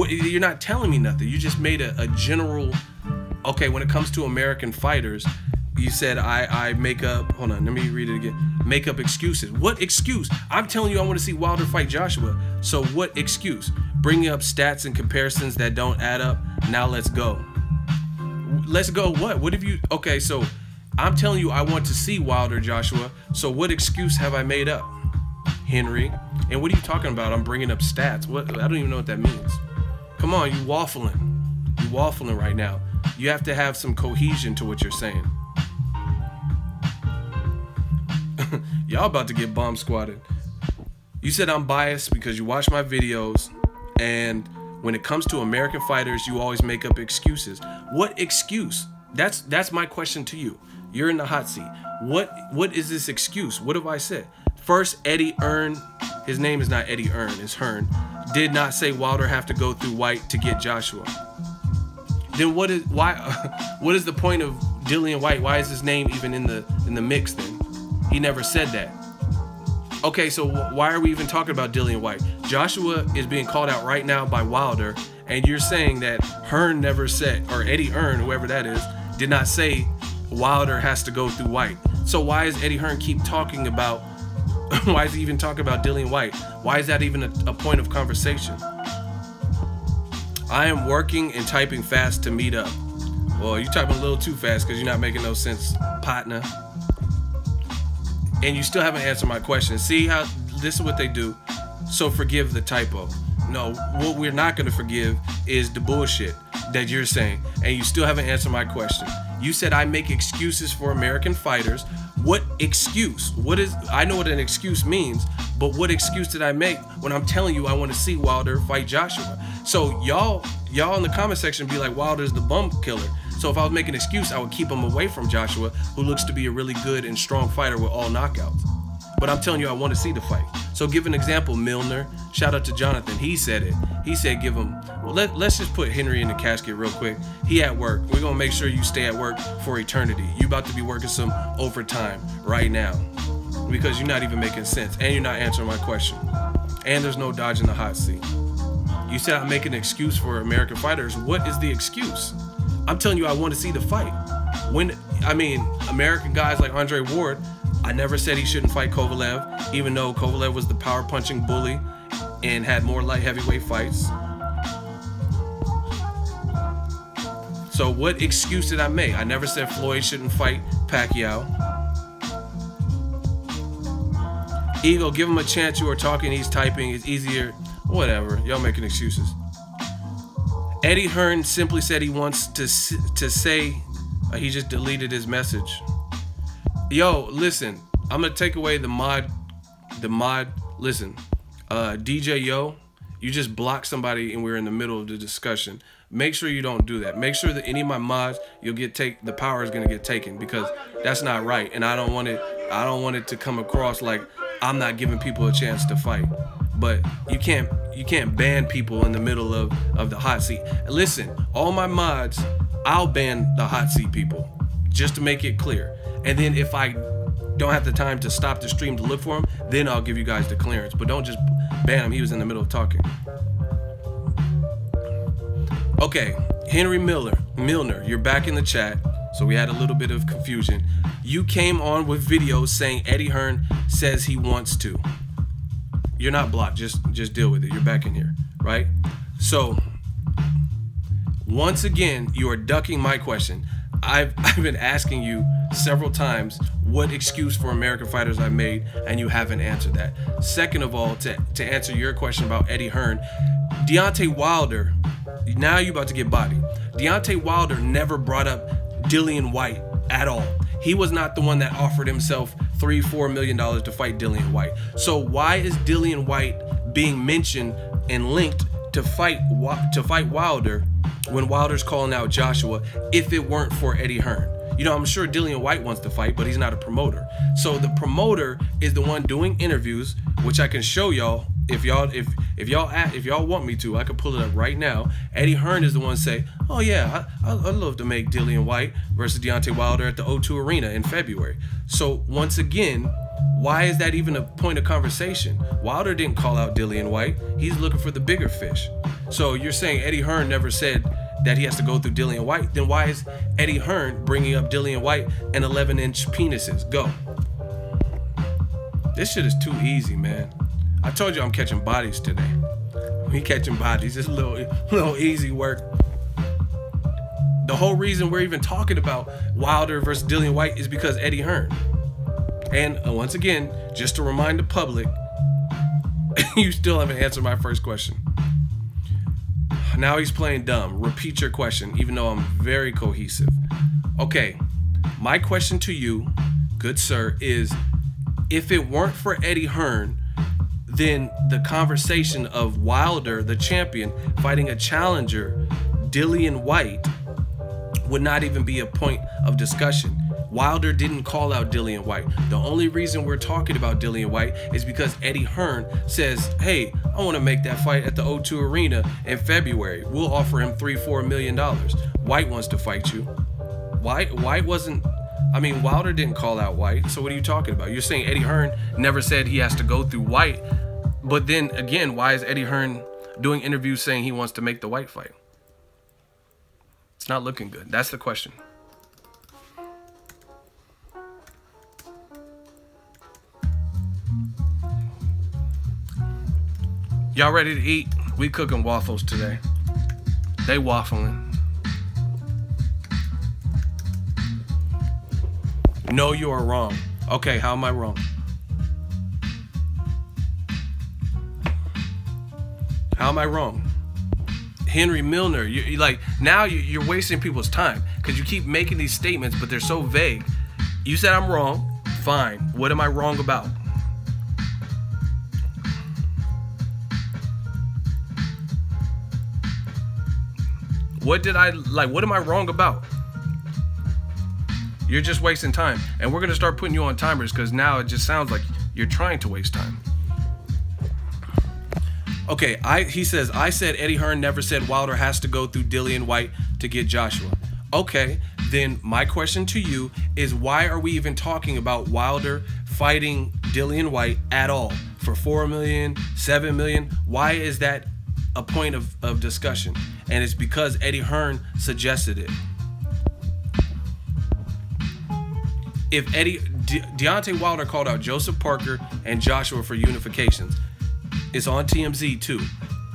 You're not telling me nothing. You just made a general. Okay, when it comes to American fighters, you said I make up. Hold on, let me read it again. Make up excuses. What excuse? I'm telling you, I want to see Wilder fight Joshua. So what excuse? Bringing up stats and comparisons that don't add up. Now let's go. Let's go. What have you? Okay, so I'm telling you, I want to see Wilder Joshua. So what excuse have I made up, Henry? And what are you talking about? I'm bringing up stats. What? I don't even know what that means. Come on, you waffling. You waffling right now. You have to have some cohesion to what you're saying. Y'all about to get bomb squatted. You said I'm biased because you watch my videos, and when it comes to American fighters, you always make up excuses. What excuse? That's my question to you. You're in the hot seat. What is this excuse? What have I said? First, Eddie earned his name is not Eddie Hearn, it's Hearn, did not say Wilder have to go through Whyte to get Joshua. Then what is the point of Dillion Whyte? Why is his name even in the mix then? He never said that. Okay, so why are we even talking about Dillion Whyte? Joshua is being called out right now by Wilder, and you're saying that Hearn never said, or Eddie Hearn, whoever that is, did not say Wilder has to go through Whyte. So why is Eddie Hearn keep talking about, why is he even talking about Dillion Whyte? Why is that even a point of conversation? I am working and typing fast to meet up. Well, you're typing a little too fast because you're not making no sense, partner. And you still haven't answered my question. See how this is what they do? So forgive the typo. No, what we're not going to forgive is the bullshit that you're saying. And you still haven't answered my question. You said I make excuses for American fighters. What excuse? I know what an excuse means, but what excuse did I make when I'm telling you I want to see Wilder fight Joshua? So y'all in the comment section be like, Wilder's the bum killer. So if I was making an excuse, I would keep him away from Joshua, who looks to be a really good and strong fighter with all knockouts. But I'm telling you, I want to see the fight. So give an example, Milner. Shout out to Jonathan. He said it. He said give him, well, let's just put Henry in the casket real quick. He at work. We're going to make sure you stay at work for eternity. You about to be working some overtime right now because you're not even making sense and you're not answering my question. And there's no dodging the hot seat. You said I'm making an excuse for American fighters. What is the excuse? I'm telling you, I want to see the fight. American guys like Andre Ward, I never said he shouldn't fight Kovalev, even though Kovalev was the power punching bully and had more light heavyweight fights. So what excuse did I make? I never said Floyd shouldn't fight Pacquiao. Ego, give him a chance. You are talking, he's typing, it's easier. Whatever, y'all making excuses. Eddie Hearn simply said he wants to say, he just deleted his message. Yo, listen, I'm gonna take away the mod, listen, DJ Yo, you just blocked somebody and we're in the middle of the discussion. Make sure you don't do that. Make sure that any of my mods, the power is gonna get taken because that's not right. And I don't want it to come across like I'm not giving people a chance to fight. But you can't ban people in the middle of the hot seat. Listen, all my mods, I'll ban the hot seat people just to make it clear. And then if I don't have the time to stop the stream to look for him, then I'll give you guys the clearance. But don't just ban him. He was in the middle of talking. Okay, Henry Milner, you're back in the chat. So we had a little bit of confusion. You came on with videos saying Eddie Hearn says he wants to. You're not blocked, just deal with it. You're back in here, right? So once again, you are ducking my question. I've been asking you several times what excuse for American fighters I made, and you haven't answered that. Second of all, to answer your question about Eddie Hearn, Deontay Wilder, now you're about to get bodied. Deontay Wilder never brought up Dillion Whyte at all. He was not the one that offered himself $3-4 million to fight Dillion Whyte. So why is Dillion Whyte being mentioned and linked to fight Wilder when Wilder's calling out Joshua if it weren't for Eddie Hearn? You know, I'm sure Dillion Whyte wants to fight, but he's not a promoter. So the promoter is the one doing interviews, which I can show y'all if y'all want me to. I can pull it up right now. Eddie Hearn is the one say, "Oh yeah, I'd love to make Dillion Whyte versus Deontay Wilder at the O2 Arena in February." So once again, why is that even a point of conversation? Wilder didn't call out Dillion Whyte. He's looking for the bigger fish. So you're saying Eddie Hearn never said that he has to go through Dillion Whyte. Then why is Eddie Hearn bringing up Dillion Whyte and 11-inch penises? Go. This shit is too easy, man. I told you I'm catching bodies today. We catching bodies. It's a little easy work. The whole reason we're even talking about Wilder versus Dillion Whyte is because Eddie Hearn. And once again, just to remind the public, you still haven't answered my first question. Now he's playing dumb. Repeat your question, even though I'm very cohesive. Okay, my question to you, good sir, is if it weren't for Eddie Hearn, then the conversation of Wilder, the champion, fighting a challenger, Dillion Whyte, would not even be a point of discussion. Wilder didn't call out Dillion Whyte. The only reason we're talking about Dillion Whyte is because Eddie Hearn says, hey, I want to make that fight at the O2 Arena in February. We'll offer him $3-4 million. Whyte wants to fight you. Whyte wasn't, I mean, Wilder didn't call out Whyte, so what are you talking about? You're saying Eddie Hearn never said he has to go through Whyte, but then again, why is Eddie Hearn doing interviews saying he wants to make the Whyte fight? It's not looking good. That's the question. Y'all ready to eat? We cooking waffles today. They waffling. No, you are wrong. Okay, how am I wrong? How am I wrong? Henry Milner, you like, now you're wasting people's time because you keep making these statements, but they're so vague. You said I'm wrong. Fine. What am I wrong about? What did I, like, what am I wrong about? You're just wasting time. And we're going to start putting you on timers because now it just sounds like you're trying to waste time. Okay, he says, I said Eddie Hearn never said Wilder has to go through Dillion Whyte to get Joshua. Okay, then my question to you is, why are we even talking about Wilder fighting Dillion Whyte at all? For $4 million, $7 million? Why is that a point of discussion? And it's because Eddie Hearn suggested it. If Deontay Wilder called out Joseph Parker and Joshua for unifications. It's on TMZ too.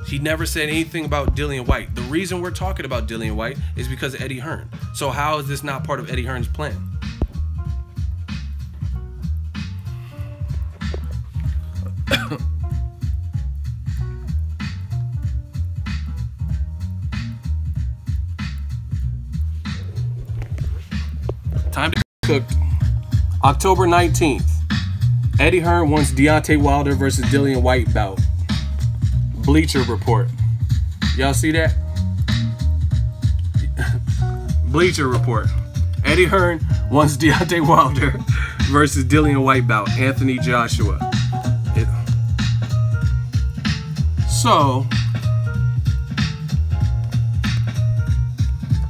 He never said anything about Dillion Whyte. The reason we're talking about Dillion Whyte is because of Eddie Hearn. So how is this not part of Eddie Hearn's plan? Time to cook. October 19th. Eddie Hearn wants Deontay Wilder versus Dillion Whyte bout. Bleacher Report. Y'all see that? Bleacher Report. Eddie Hearn wants Deontay Wilder versus Dillion Whyte bout. Anthony Joshua. So,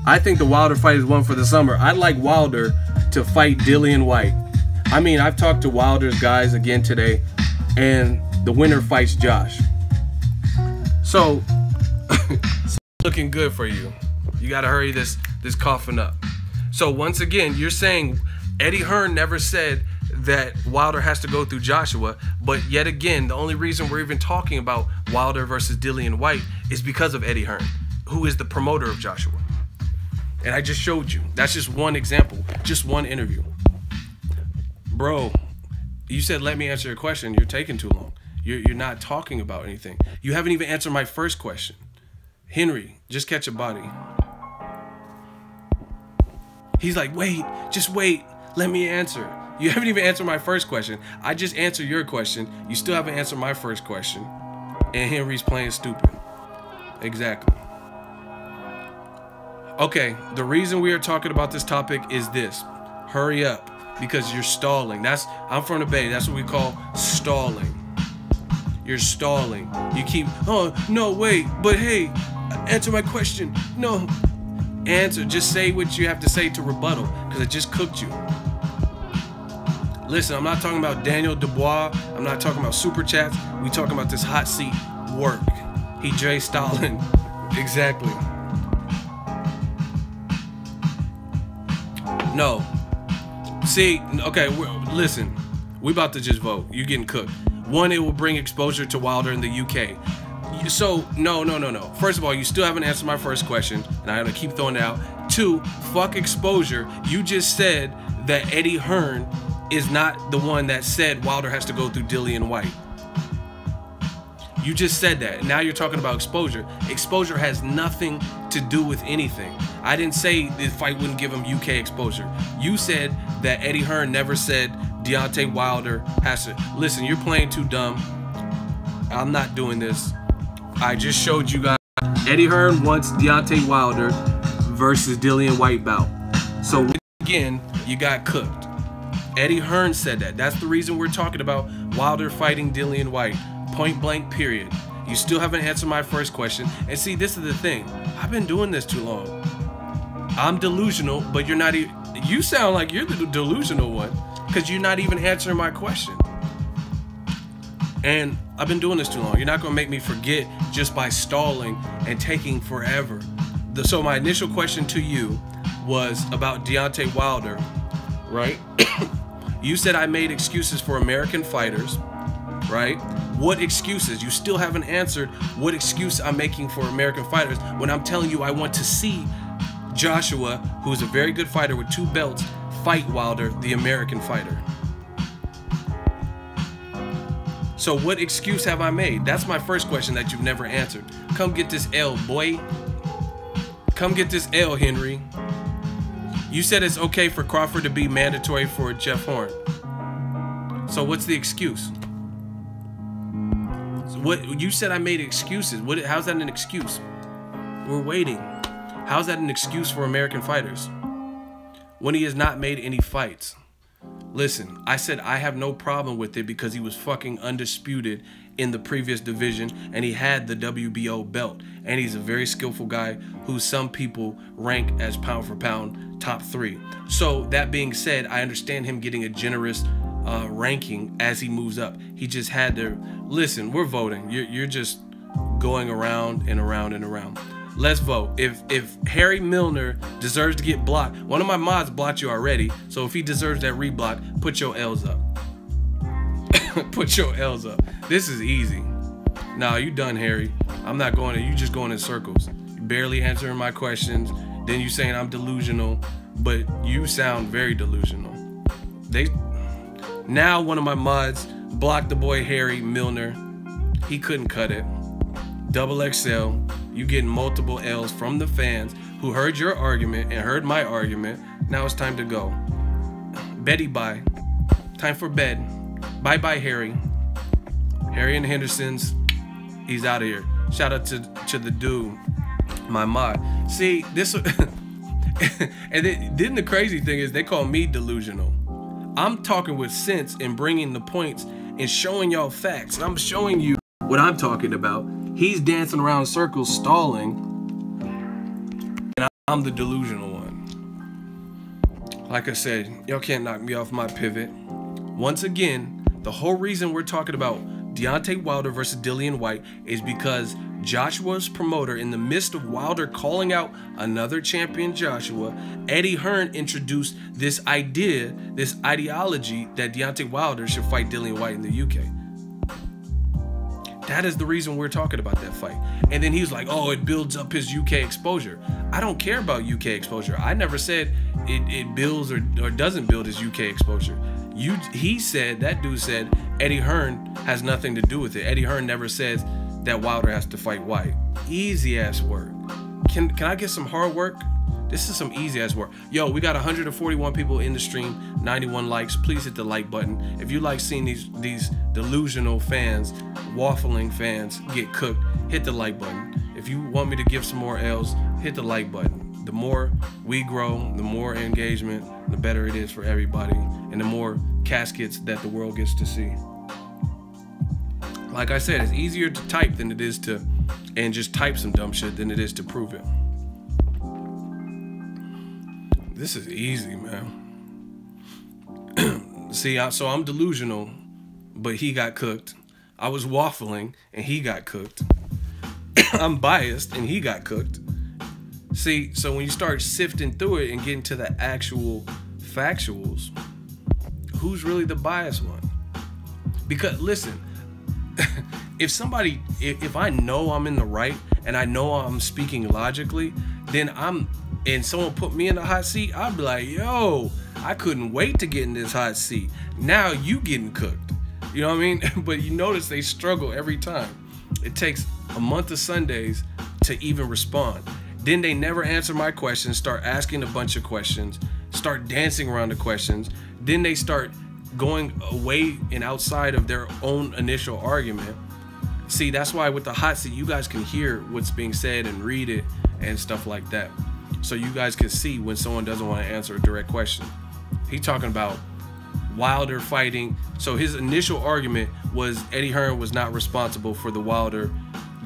I think the Wilder fight is one for the summer. I'd like Wilder to fight Dillion Whyte. I mean, I've talked to Wilder's guys again today, and the winner fights Josh. So, it's looking good for you. You got to hurry this coffin up. So, once again, you're saying Eddie Hearn never said that Wilder has to go through Joshua, but yet again, the only reason we're even talking about Wilder versus Dillion Whyte is because of Eddie Hearn, who is the promoter of Joshua. And I just showed you. That's just one example, just one interview. Bro, you said let me answer your question. You're taking too long. You're not talking about anything. You haven't even answered my first question. Henry, just catch a body. He's like, wait, just wait. Let me answer. You haven't even answered my first question. I just answered your question. You still haven't answered my first question. And Henry's playing stupid. Exactly. Okay, the reason we are talking about this topic is this. Hurry up. Because you're stalling. I'm from the Bay. That's what we call stalling. You're stalling. You keep, oh, no, wait, but hey, answer my question. No. Answer. Just say what you have to say to rebuttal, because it just cooked you. Listen, I'm not talking about Daniel Dubois. I'm not talking about super chats. We talking about this hot seat work. He Jay Stalin. Exactly. No. See, okay, listen, we about to just vote. You're getting cooked. One, it will bring exposure to Wilder in the UK. So, no. First of all, you still haven't answered my first question, and I'm going to keep throwing it out. Two, fuck exposure. You just said that Eddie Hearn is not the one that said Wilder has to go through Dillion Whyte. You just said that. Now you're talking about exposure. Exposure has nothing to do with anything. I didn't say the fight wouldn't give him UK exposure. You said that Eddie Hearn never said Deontay Wilder has to. Listen, you're playing too dumb. I'm not doing this. I just showed you guys. Eddie Hearn wants Deontay Wilder versus Dillion Whyte bout. So Again, you got cooked. Eddie Hearn said that. That's the reason we're talking about Wilder fighting Dillion Whyte. Point blank, period. You still haven't answered my first question. And see, this is the thing. I've been doing this too long. I'm delusional, but you're not even... You sound like you're the delusional one because you're not even answering my question. And I've been doing this too long. You're not going to make me forget just by stalling and taking forever. So my initial question to you was about Deontay Wilder, right? You said I made excuses for American fighters, right? What excuses? You still haven't answered what excuse I'm making for American fighters when I'm telling you I want to see Joshua, who's a very good fighter with 2 belts, fight Wilder, the American fighter. So what excuse have I made? That's my first question that you've never answered. Come get this L, boy. Come get this L, Henry. You said it's okay for Crawford to be mandatory for Jeff Horn. So what's the excuse? So what you said I made excuses. How's that an excuse? We're waiting. How's that an excuse for American fighters when he has not made any fights? Listen, I said I have no problem with it because he was fucking undisputed in the previous division and he had the WBO belt and he's a very skillful guy who some people rank as pound for pound top 3. So that being said, I understand him getting a generous ranking as he moves up. He just had to listen. We're voting. You're just going around and around and around. Let's vote. If Harry Milner deserves to get blocked, one of my mods blocked you already, so if he deserves that reblock, put your L's up. Put your L's up. This is easy. Nah, you done, Harry. I'm not going to, you just going in circles. You barely answering my questions. Then you saying I'm delusional, but you sound very delusional. Now one of my mods blocked the boy Harry Milner. He couldn't cut it. Double XL. You getting multiple L's from the fans who heard your argument and heard my argument. Now it's time to go. Betty bye. Time for bed. Bye-bye, Harry. Harry and Henderson's. He's out of here. Shout out to the dude, my mod. See, this... and then the crazy thing is they call me delusional. I'm talking with sense and bringing the points and showing y'all facts. And I'm showing you what I'm talking about. He's dancing around in circles, stalling, and I'm the delusional one. Like I said, y'all can't knock me off my pivot. Once again, the whole reason we're talking about Deontay Wilder versus Dillion Whyte is because Joshua's promoter, in the midst of Wilder calling out another champion Joshua, Eddie Hearn introduced this idea, this ideology that Deontay Wilder should fight Dillion Whyte in the UK. That is the reason we're talking about that fight. And then he was like, oh, it builds up his UK exposure. I don't care about UK exposure. I never said it builds or doesn't build his UK exposure. He said, that dude said, Eddie Hearn has nothing to do with it. Eddie Hearn never says that Wilder has to fight Whyte. Easy ass work. Can I get some hard work? This is some easy ass work. Yo, we got 141 people in the stream, 91 likes. Please hit the like button. If you like seeing these delusional fans, waffling fans get cooked, hit the like button. If you want me to give some more L's, hit the like button. The more we grow, the more engagement, the better it is for everybody, and the more caskets that the world gets to see. Like I said, it's easier to type than it is to, and just type some dumb shit than it is to prove it. This is easy, man. See, so I'm delusional, but he got cooked. I was waffling, and he got cooked. I'm biased, and he got cooked. See, so when you start sifting through it and getting to the actual factuals, who's really the biased one? Because, listen, if I know I'm in the right, and I know I'm speaking logically, then and someone put me in the hot seat, I'd be like, yo, I couldn't wait to get in this hot seat. Now you getting cooked. You know what I mean? But you notice they struggle every time. It takes a month of Sundays to even respond. Then they never answer my questions, start asking a bunch of questions, start dancing around the questions. Then they start going away and outside of their own initial argument. See, that's why with the hot seat, you guys can hear what's being said and read it and stuff like that. so you guys can see when someone doesn't want to answer a direct question. He's talking about Wilder fighting. So his initial argument was Eddie Hearn was not responsible for the Wilder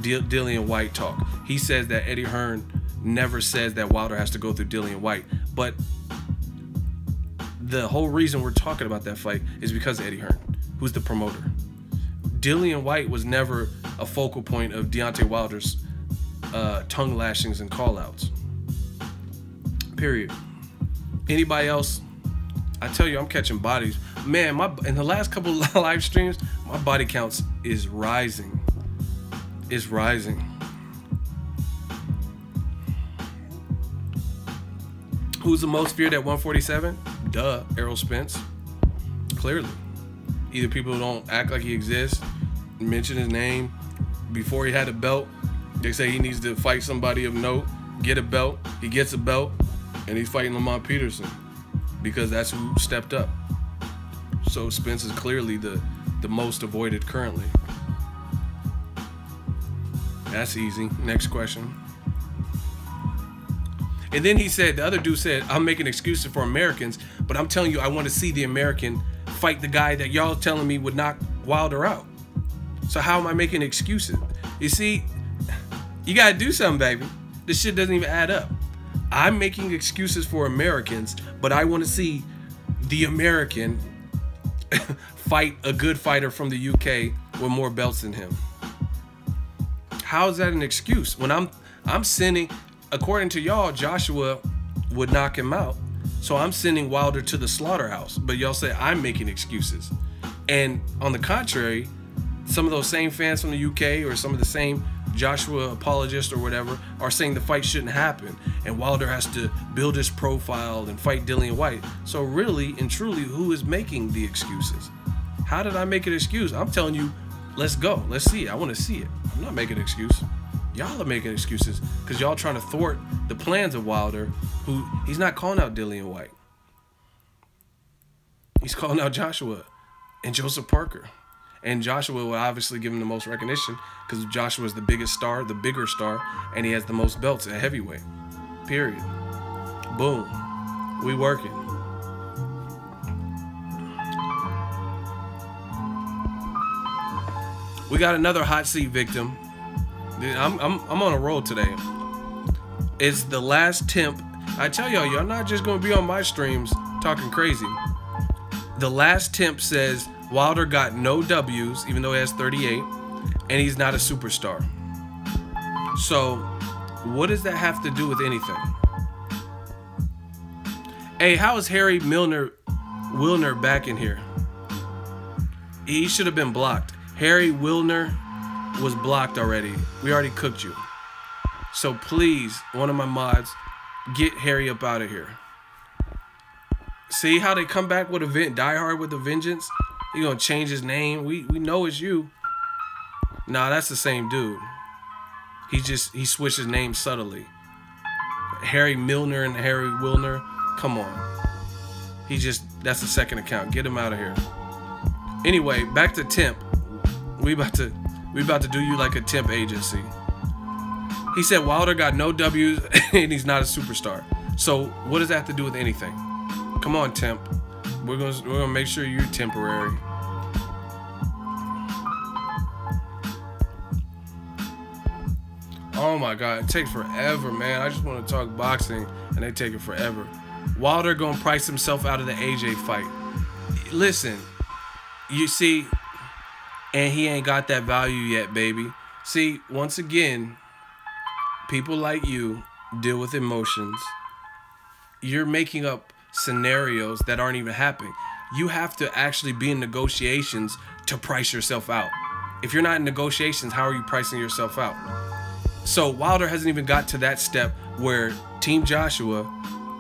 Dillion Whyte talk. He says that Eddie Hearn never says that Wilder has to go through Dillion Whyte. But the whole reason we're talking about that fight is because of Eddie Hearn, who's the promoter. Dillion Whyte was never a focal point of Deontay Wilder's tongue lashings and call-outs. Period. Anybody else? I tell you, I'm catching bodies. Man, in the last couple of live streams, my body counts is rising. It's rising. Who's the most feared at 147? Duh, Errol Spence. Clearly. Either people don't act like he exists, mention his name. Before he had a belt, they say he needs to fight somebody of note, get a belt. He gets a belt, and he's fighting Lamont Peterson because that's who stepped up. So Spence is clearly the most avoided currently. That's easy. Next question. And then he said, the other dude said, I'm making excuses for Americans, but I'm telling you, I want to see the American fight the guy that y'all telling me would knock Wilder out. So how am I making excuses? You see, you got to do something, baby. This shit doesn't even add up. I'm making excuses for Americans, but I want to see the American fight a good fighter from the UK with more belts than him. How is that an excuse? When I'm sending, according to y'all, Joshua would knock him out. So I'm sending Wilder to the slaughterhouse. But y'all say I'm making excuses. And on the contrary, some of those same fans from the UK or some of the same Joshua apologists or whatever are saying the fight shouldn't happen and Wilder has to build his profile and fight Dillion Whyte. So really and truly, who is making the excuses? How did I make an excuse? I'm telling you, let's go. Let's see it. I want to see it. I'm not making an excuse. Y'all are making excuses because y'all trying to thwart the plans of Wilder, who he's not calling out Dillion Whyte. He's calling out Joshua and Joseph Parker. And Joshua will obviously give him the most recognition because Joshua is the biggest star, the bigger star, and he has the most belts at heavyweight. Period. Boom. We working. We got another hot seat victim. I'm on a roll today. It's the last temp. I tell y'all not just gonna be on my streams talking crazy. The last temp says Wilder got no W's, even though he has 38, and he's not a superstar. So, what does that have to do with anything? Hey, how is Harry Wilner back in here? He should have been blocked. Harry Wilner was blocked already. We already cooked you. So please, one of my mods, get Harry up out of here. See how they come back with Die Hard with a vengeance? He gonna change his name. We know it's you. Nah, that's the same dude. He switched his name subtly. Harry Milner and Harry Wilner. Come on. That's the second account. Get him out of here. Anyway, back to temp. We about to do you like a temp agency. He said Wilder got no W's and he's not a superstar. So what does that have to do with anything? Come on, temp. We're gonna make sure you're temporary. Oh my God, it takes forever, man. I just want to talk boxing and they take it forever. Wilder gonna price himself out of the AJ fight. Listen, you see, and he ain't got that value yet, baby. See, once again, people like you deal with emotions. You're making up scenarios that aren't even happening. You have to actually be in negotiations to price yourself out. If you're not in negotiations, how are you pricing yourself out? So Wilder hasn't even got to that step where Team Joshua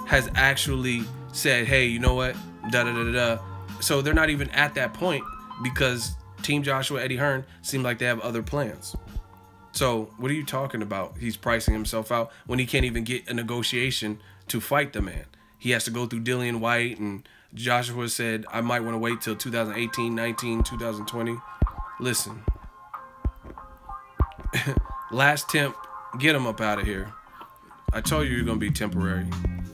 has actually said, hey, you know what? Da-da-da-da-da. So they're not even at that point because Team Joshua, Eddie Hearn, seem like they have other plans. So what are you talking about? He's pricing himself out when he can't even get a negotiation to fight the man. He has to go through Dillion Whyte, and Joshua said, I might want to wait till 2018, 19, 2020. Listen. Last temp, get him up out of here. I told you you're gonna be temporary.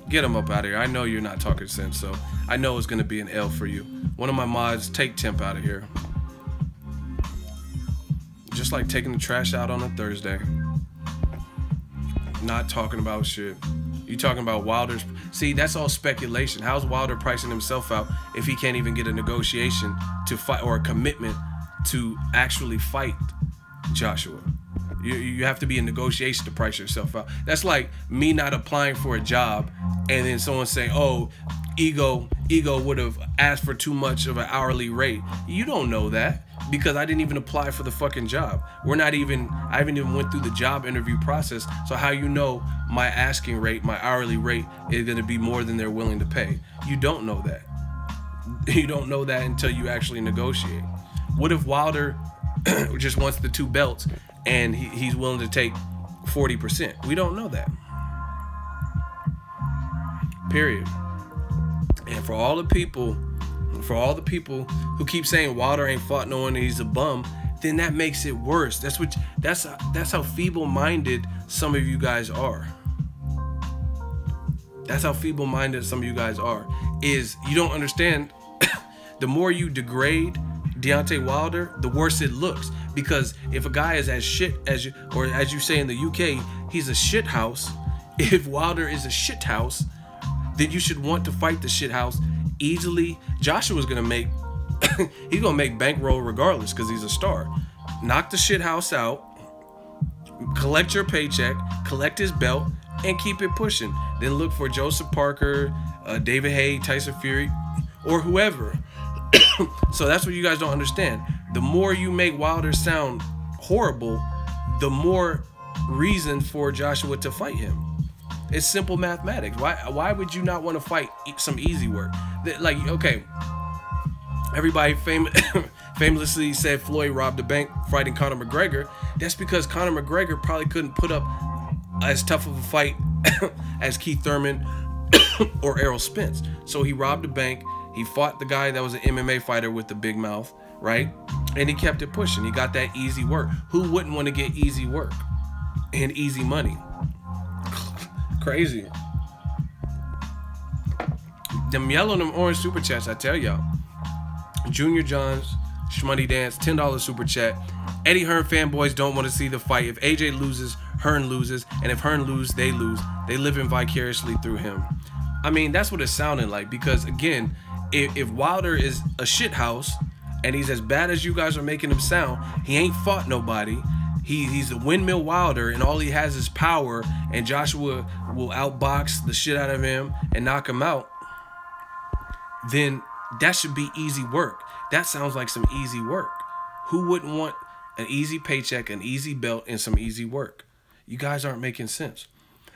Get him up out of here. I know you're not talking sense, so I know it's gonna be an L for you. One of my mods, take Temp out of here. Just like taking the trash out on a Thursday. Not talking about shit. You talking about Wilder's? See, that's all speculation. How's Wilder pricing himself out if he can't even get a negotiation to fight or a commitment to actually fight Joshua? You have to be in negotiation to price yourself out. That's like me not applying for a job and then someone saying, oh, Ego would have asked for too much of an hourly rate. You don't know that because I didn't even apply for the fucking job. I haven't even went through the job interview process. So how you know my asking rate, my hourly rate is going to be more than they're willing to pay? You don't know that. You don't know that until you actually negotiate. What if Wilder just wants the 2 belts and he's willing to take 40%? We don't know that. Period. And for all the people who keep saying Wilder ain't fought no one and he's a bum, then that makes it worse. That's how feeble-minded some of you guys are. That's how feeble-minded some of you guys are. Is you don't understand. The more you degrade Deontay Wilder, the worse it looks. Because if a guy is as shit as you, or as you say in the UK, he's a shit house. If Wilder is a shit house, then you should want to fight the shit house easily. Joshua's gonna make he's gonna make bankroll regardless because he's a star. Knock the shit house out, collect your paycheck, collect his belt, and keep it pushing. Then look for Joseph Parker, David Haye, Tyson Fury, or whoever. So that's what you guys don't understand. The more you make Wilder sound horrible, the more reason for Joshua to fight him. It's simple mathematics. Why would you not want to fight some easy work? Like, okay, everybody famously said Floyd robbed the bank fighting Conor McGregor. That's because Conor McGregor probably couldn't put up as tough of a fight as Keith Thurman or Errol Spence. So he robbed the bank. He fought the guy that was an MMA fighter with the big mouth, right? And he kept it pushing. He got that easy work. Who wouldn't want to get easy work and easy money? Crazy. Them yellow and them orange super chats, I tell y'all. Junior Johns, Shmoney Dance, $10 super chat. Eddie Hearn fanboys don't want to see the fight. If AJ loses, Hearn loses. And if Hearn loses, they lose. They live in vicariously through him. I mean, that's what it's sounding like. Because, again, if Wilder is a shit house and he's as bad as you guys are making him sound, he ain't fought nobody. He's a windmill Wilder, and all he has is power, and Joshua will outbox the shit out of him and knock him out, then that should be easy work. That sounds like some easy work. Who wouldn't want an easy paycheck, an easy belt, and some easy work? You guys aren't making sense.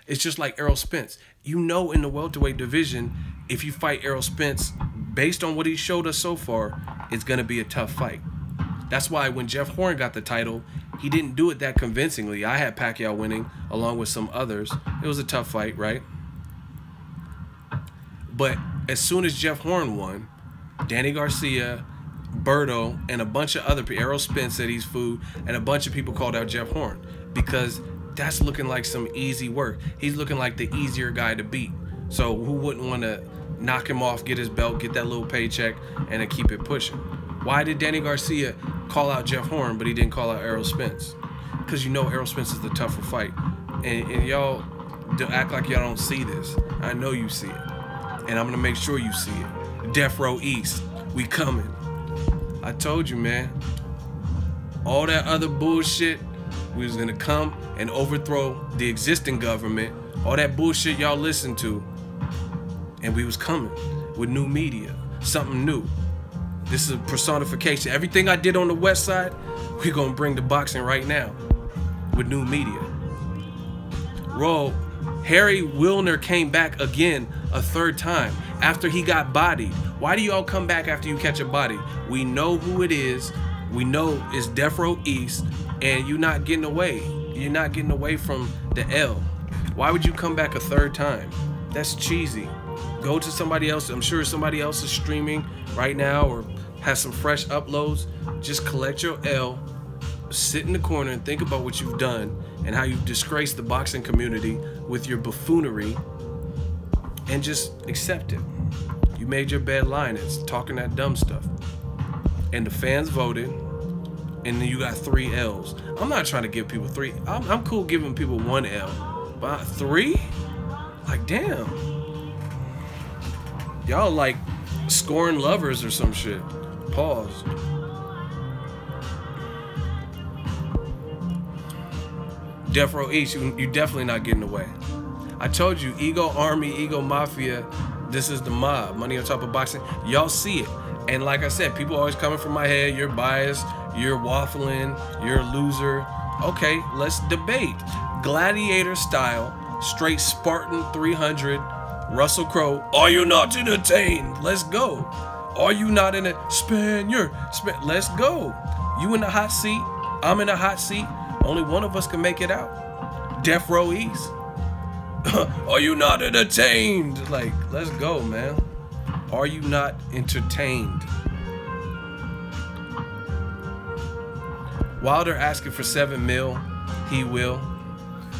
It's just like Errol Spence. You know, in the welterweight division, if you fight Errol Spence, based on what he showed us so far, it's going to be a tough fight. That's why when Jeff Horn got the title, he didn't do it that convincingly. I had Pacquiao winning along with some others. It was a tough fight, right? But as soon as Jeff Horn won, Danny Garcia, Berto, and a bunch of other people, Errol Spence said he's food, and a bunch of people called out Jeff Horn because that's looking like some easy work. He's looking like the easier guy to beat. So who wouldn't want to knock him off, get his belt, get that little paycheck, and then keep it pushing? Why did Danny Garcia call out Jeff Horn, but he didn't call out Errol Spence? Because you know Errol Spence is the tougher fight. And y'all act like y'all don't see this. I know you see it. And I'm going to make sure you see it. Death Row East, we coming. I told you, man. All that other bullshit, we was going to come and overthrow the existing government. All that bullshit y'all listen to. And we was coming with new media. Something new. This is a personification. Everything I did on the West Side, we're going to bring to boxing right now with new media. Harry Wilner came back again a third time after he got bodied. Why do y'all come back after you catch a body? We know who it is. We know it's Death Row East, and you're not getting away. You're not getting away from the L. Why would you come back a third time? That's cheesy. Go to somebody else. I'm sure somebody else is streaming right now or has some fresh uploads. Just collect your L, sit in the corner and think about what you've done and how you've disgraced the boxing community with your buffoonery, and just accept it. You made your bed lying. It's talking that dumb stuff. And the fans voted, and then you got 3 L's. I'm not trying to give people 3. I'm cool giving people 1 L. But 3? Like, damn. Y'all like scoring lovers or some shit. Pause. Death Row East, you definitely not getting away. I told you, Ego Army, Ego Mafia, this is the mob. Money on top of boxing. Y'all see it. And like I said, people always coming from my head. You're biased. You're waffling. You're a loser. Okay, let's debate. Gladiator style, straight Spartan 300, Russell Crowe. Are you not entertained? Let's go. Are you not in a Spaniard? Let's go. You in the hot seat. I'm in the hot seat. Only one of us can make it out. Death Row East. Are you not entertained? Like, let's go, man. Are you not entertained? Wilder asking for 7 mil. He will.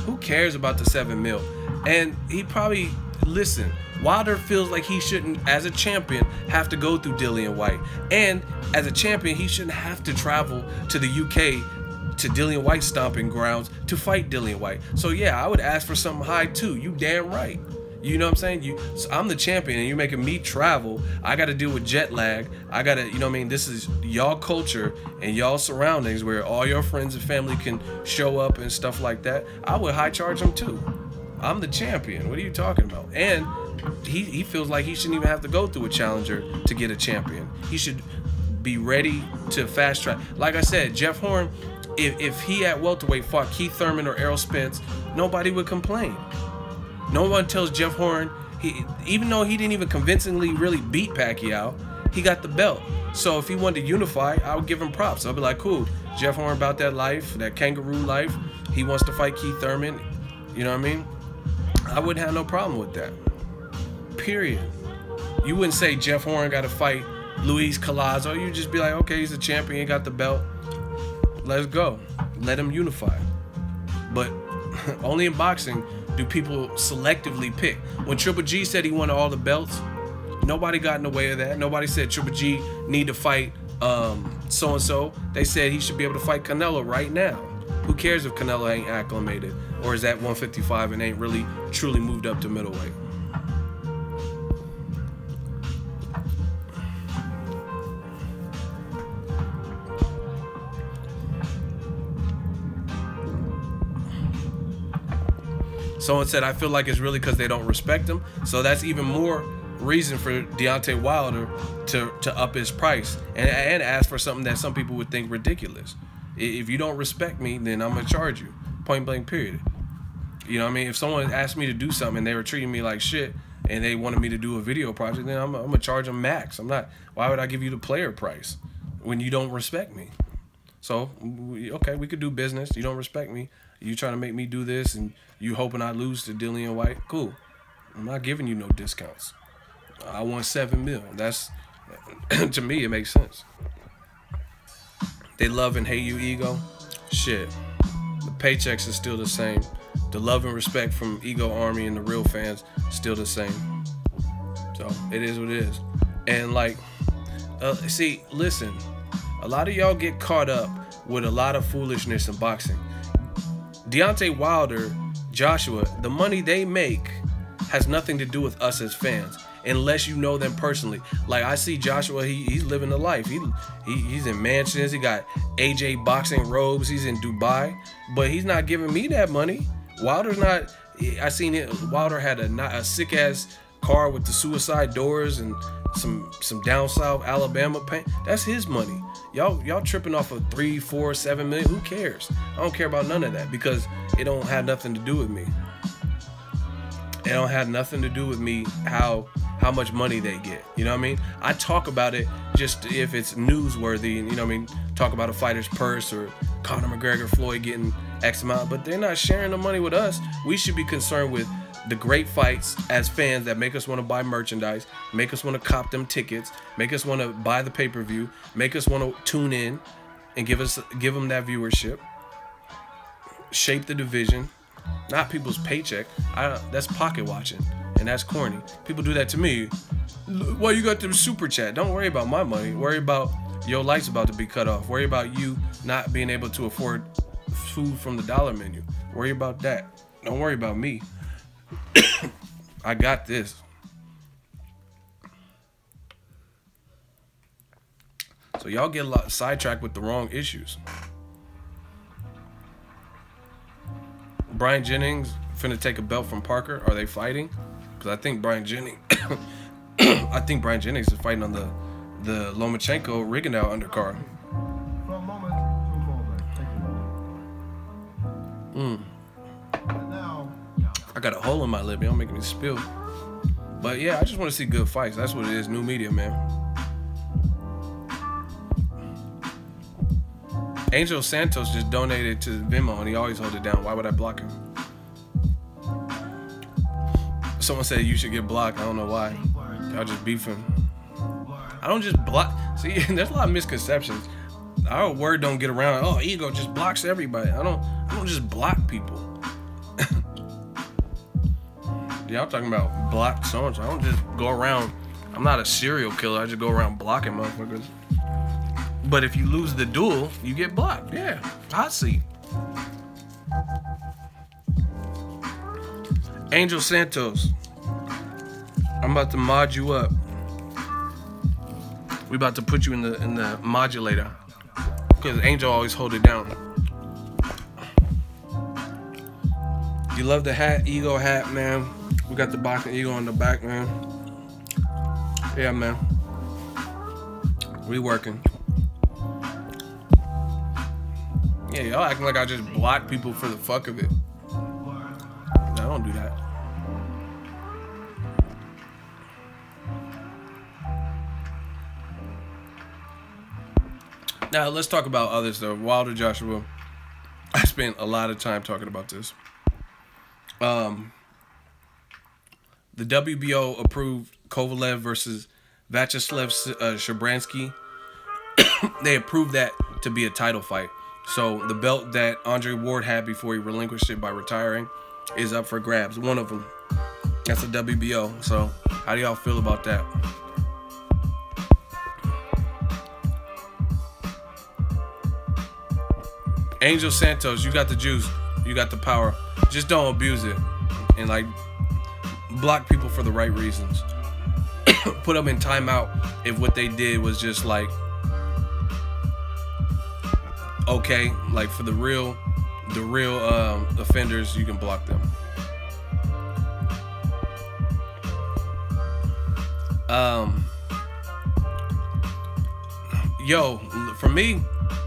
Who cares about the 7 mil? And he probably, listen, Wilder feels like he shouldn't, as a champion, have to go through Dillion Whyte. And as a champion, he shouldn't have to travel to the UK, to Dillion Whyte's stomping grounds, to fight Dillion Whyte. So yeah, I would ask for something high too. You damn right. You know what I'm saying? So I'm the champion and you're making me travel. I got to deal with jet lag. I got to, you know what I mean? This is y'all culture and y'all surroundings where all your friends and family can show up and stuff like that. I would high charge them too. I'm the champion. What are you talking about? And he feels like he shouldn't even have to go through a challenger to get a champion. He should be ready to fast track. Like I said, Jeff Horn, if he at welterweight fought Keith Thurman or Errol Spence, nobody would complain. No one tells Jeff Horn, even though he didn't even convincingly really beat Pacquiao, he got the belt. So if he wanted to unify, I would give him props. I'll be like, cool, Jeff Horn about that life, that kangaroo life. He wants to fight Keith Thurman. You know what I mean? I wouldn't have no problem with that. Period. You wouldn't say Jeff Horn got to fight Luis Collazo. You just be like, okay, he's a champion, he got the belt. Let's go. Let him unify. But only in boxing do people selectively pick. When Triple G said he wanted all the belts, nobody got in the way of that. Nobody said Triple G need to fight so-and-so. They said he should be able to fight Canelo right now. Who cares if Canelo ain't acclimated or is at 155 and ain't really truly moved up to middleweight? Someone said, I feel like it's really because they don't respect him. So that's even more reason for Deontay Wilder to up his price and ask for something that some people would think ridiculous. If you don't respect me, then I'm going to charge you. Point blank, period. You know what I mean? If someone asked me to do something and they were treating me like shit and they wanted me to do a video project, then I'm going to charge them max. I'm not, why would I give you the player price when you don't respect me? So, okay, we could do business. You don't respect me. You trying to make me do this and you hoping I lose to Dillion Whyte? Cool. I'm not giving you no discounts. I want 7 mil. That's, to me, it makes sense. They love and hate you, Ego. Shit. The paychecks are still the same. The love and respect from Ego Army and the real fans still the same. So, it is what it is. And, like, see, listen. A lot of y'all get caught up with a lot of foolishness in boxing. Deontay Wilder, Joshua, the money they make has nothing to do with us as fans, unless you know them personally. Like, I see Joshua, he's living the life. He's in mansions. He got AJ boxing robes. He's in Dubai, but he's not giving me that money. Wilder's not. I seen it. Wilder had a sick ass car with the suicide doors and some down south Alabama paint. That's his money. Y'all tripping off of 3, 4, 7 million. Who cares? I don't care about none of that because it don't have nothing to do with me. It don't have nothing to do with me how much money they get. You know what I mean? I talk about it just if it's newsworthy, and you know what I mean, talk about a fighter's purse or Conor McGregor, Floyd getting X amount, but they're not sharing the money with us. We should be concerned with the great fights as fans that make us want to buy merchandise, make us want to cop them tickets, make us want to buy the pay-per-view, make us want to tune in. and give them that viewership. Shape the division, not people's paycheck. That's pocket watching, and that's corny. People do that to me. Well, you got the super chat. Don't worry about my money. Worry about your lights about to be cut off. Worry about you not being able to afford food from the dollar menu. Worry about that. Don't worry about me. I got this. So y'all get a lot sidetracked with the wrong issues. Brian Jennings finna take a belt from Parker. Are they fighting? Because I think Brian Jennings is fighting on the Lomachenko Rigondeaux undercard. From moment to moment. And now, I got a hole in my lip. Y'all making me spill. But yeah, I just want to see good fights. That's what it is. New media, man. Angel Santos just donated to Venmo and he always hold it down. Why would I block him? Someone said you should get blocked. I don't know why. Y'all just beefing. I don't just block. See, there's a lot of misconceptions. Our word don't get around. Oh, ego just blocks everybody. I don't just block people. Y'all talking about block so-and-so. I don't just go around. I'm not a serial killer. I just go around blocking motherfuckers. But if you lose the duel, you get blocked. Yeah, hot seat. Angel Santos, I'm about to mod you up. We about to put you in the modulator because Angel always hold it down. You love the hat, ego hat, man. We got the boxing ego on the back, man. Yeah, man. We working. Yeah, y'all acting like I just block people for the fuck of it. No, I don't do that. Now, let's talk about other stuff. Wilder Joshua. I spent a lot of time talking about this. The WBO approved Kovalev versus Vyacheslav Shabransky. They approved that to be a title fight. So the belt that Andre Ward had before he relinquished it by retiring is up for grabs. One of them. That's a WBO. So how do y'all feel about that? Angel Santos, you got the juice. You got the power. Just don't abuse it. And like block people for the right reasons. Put them in timeout if what they did was just like okay, like for the real offenders, you can block them. Yo, for me,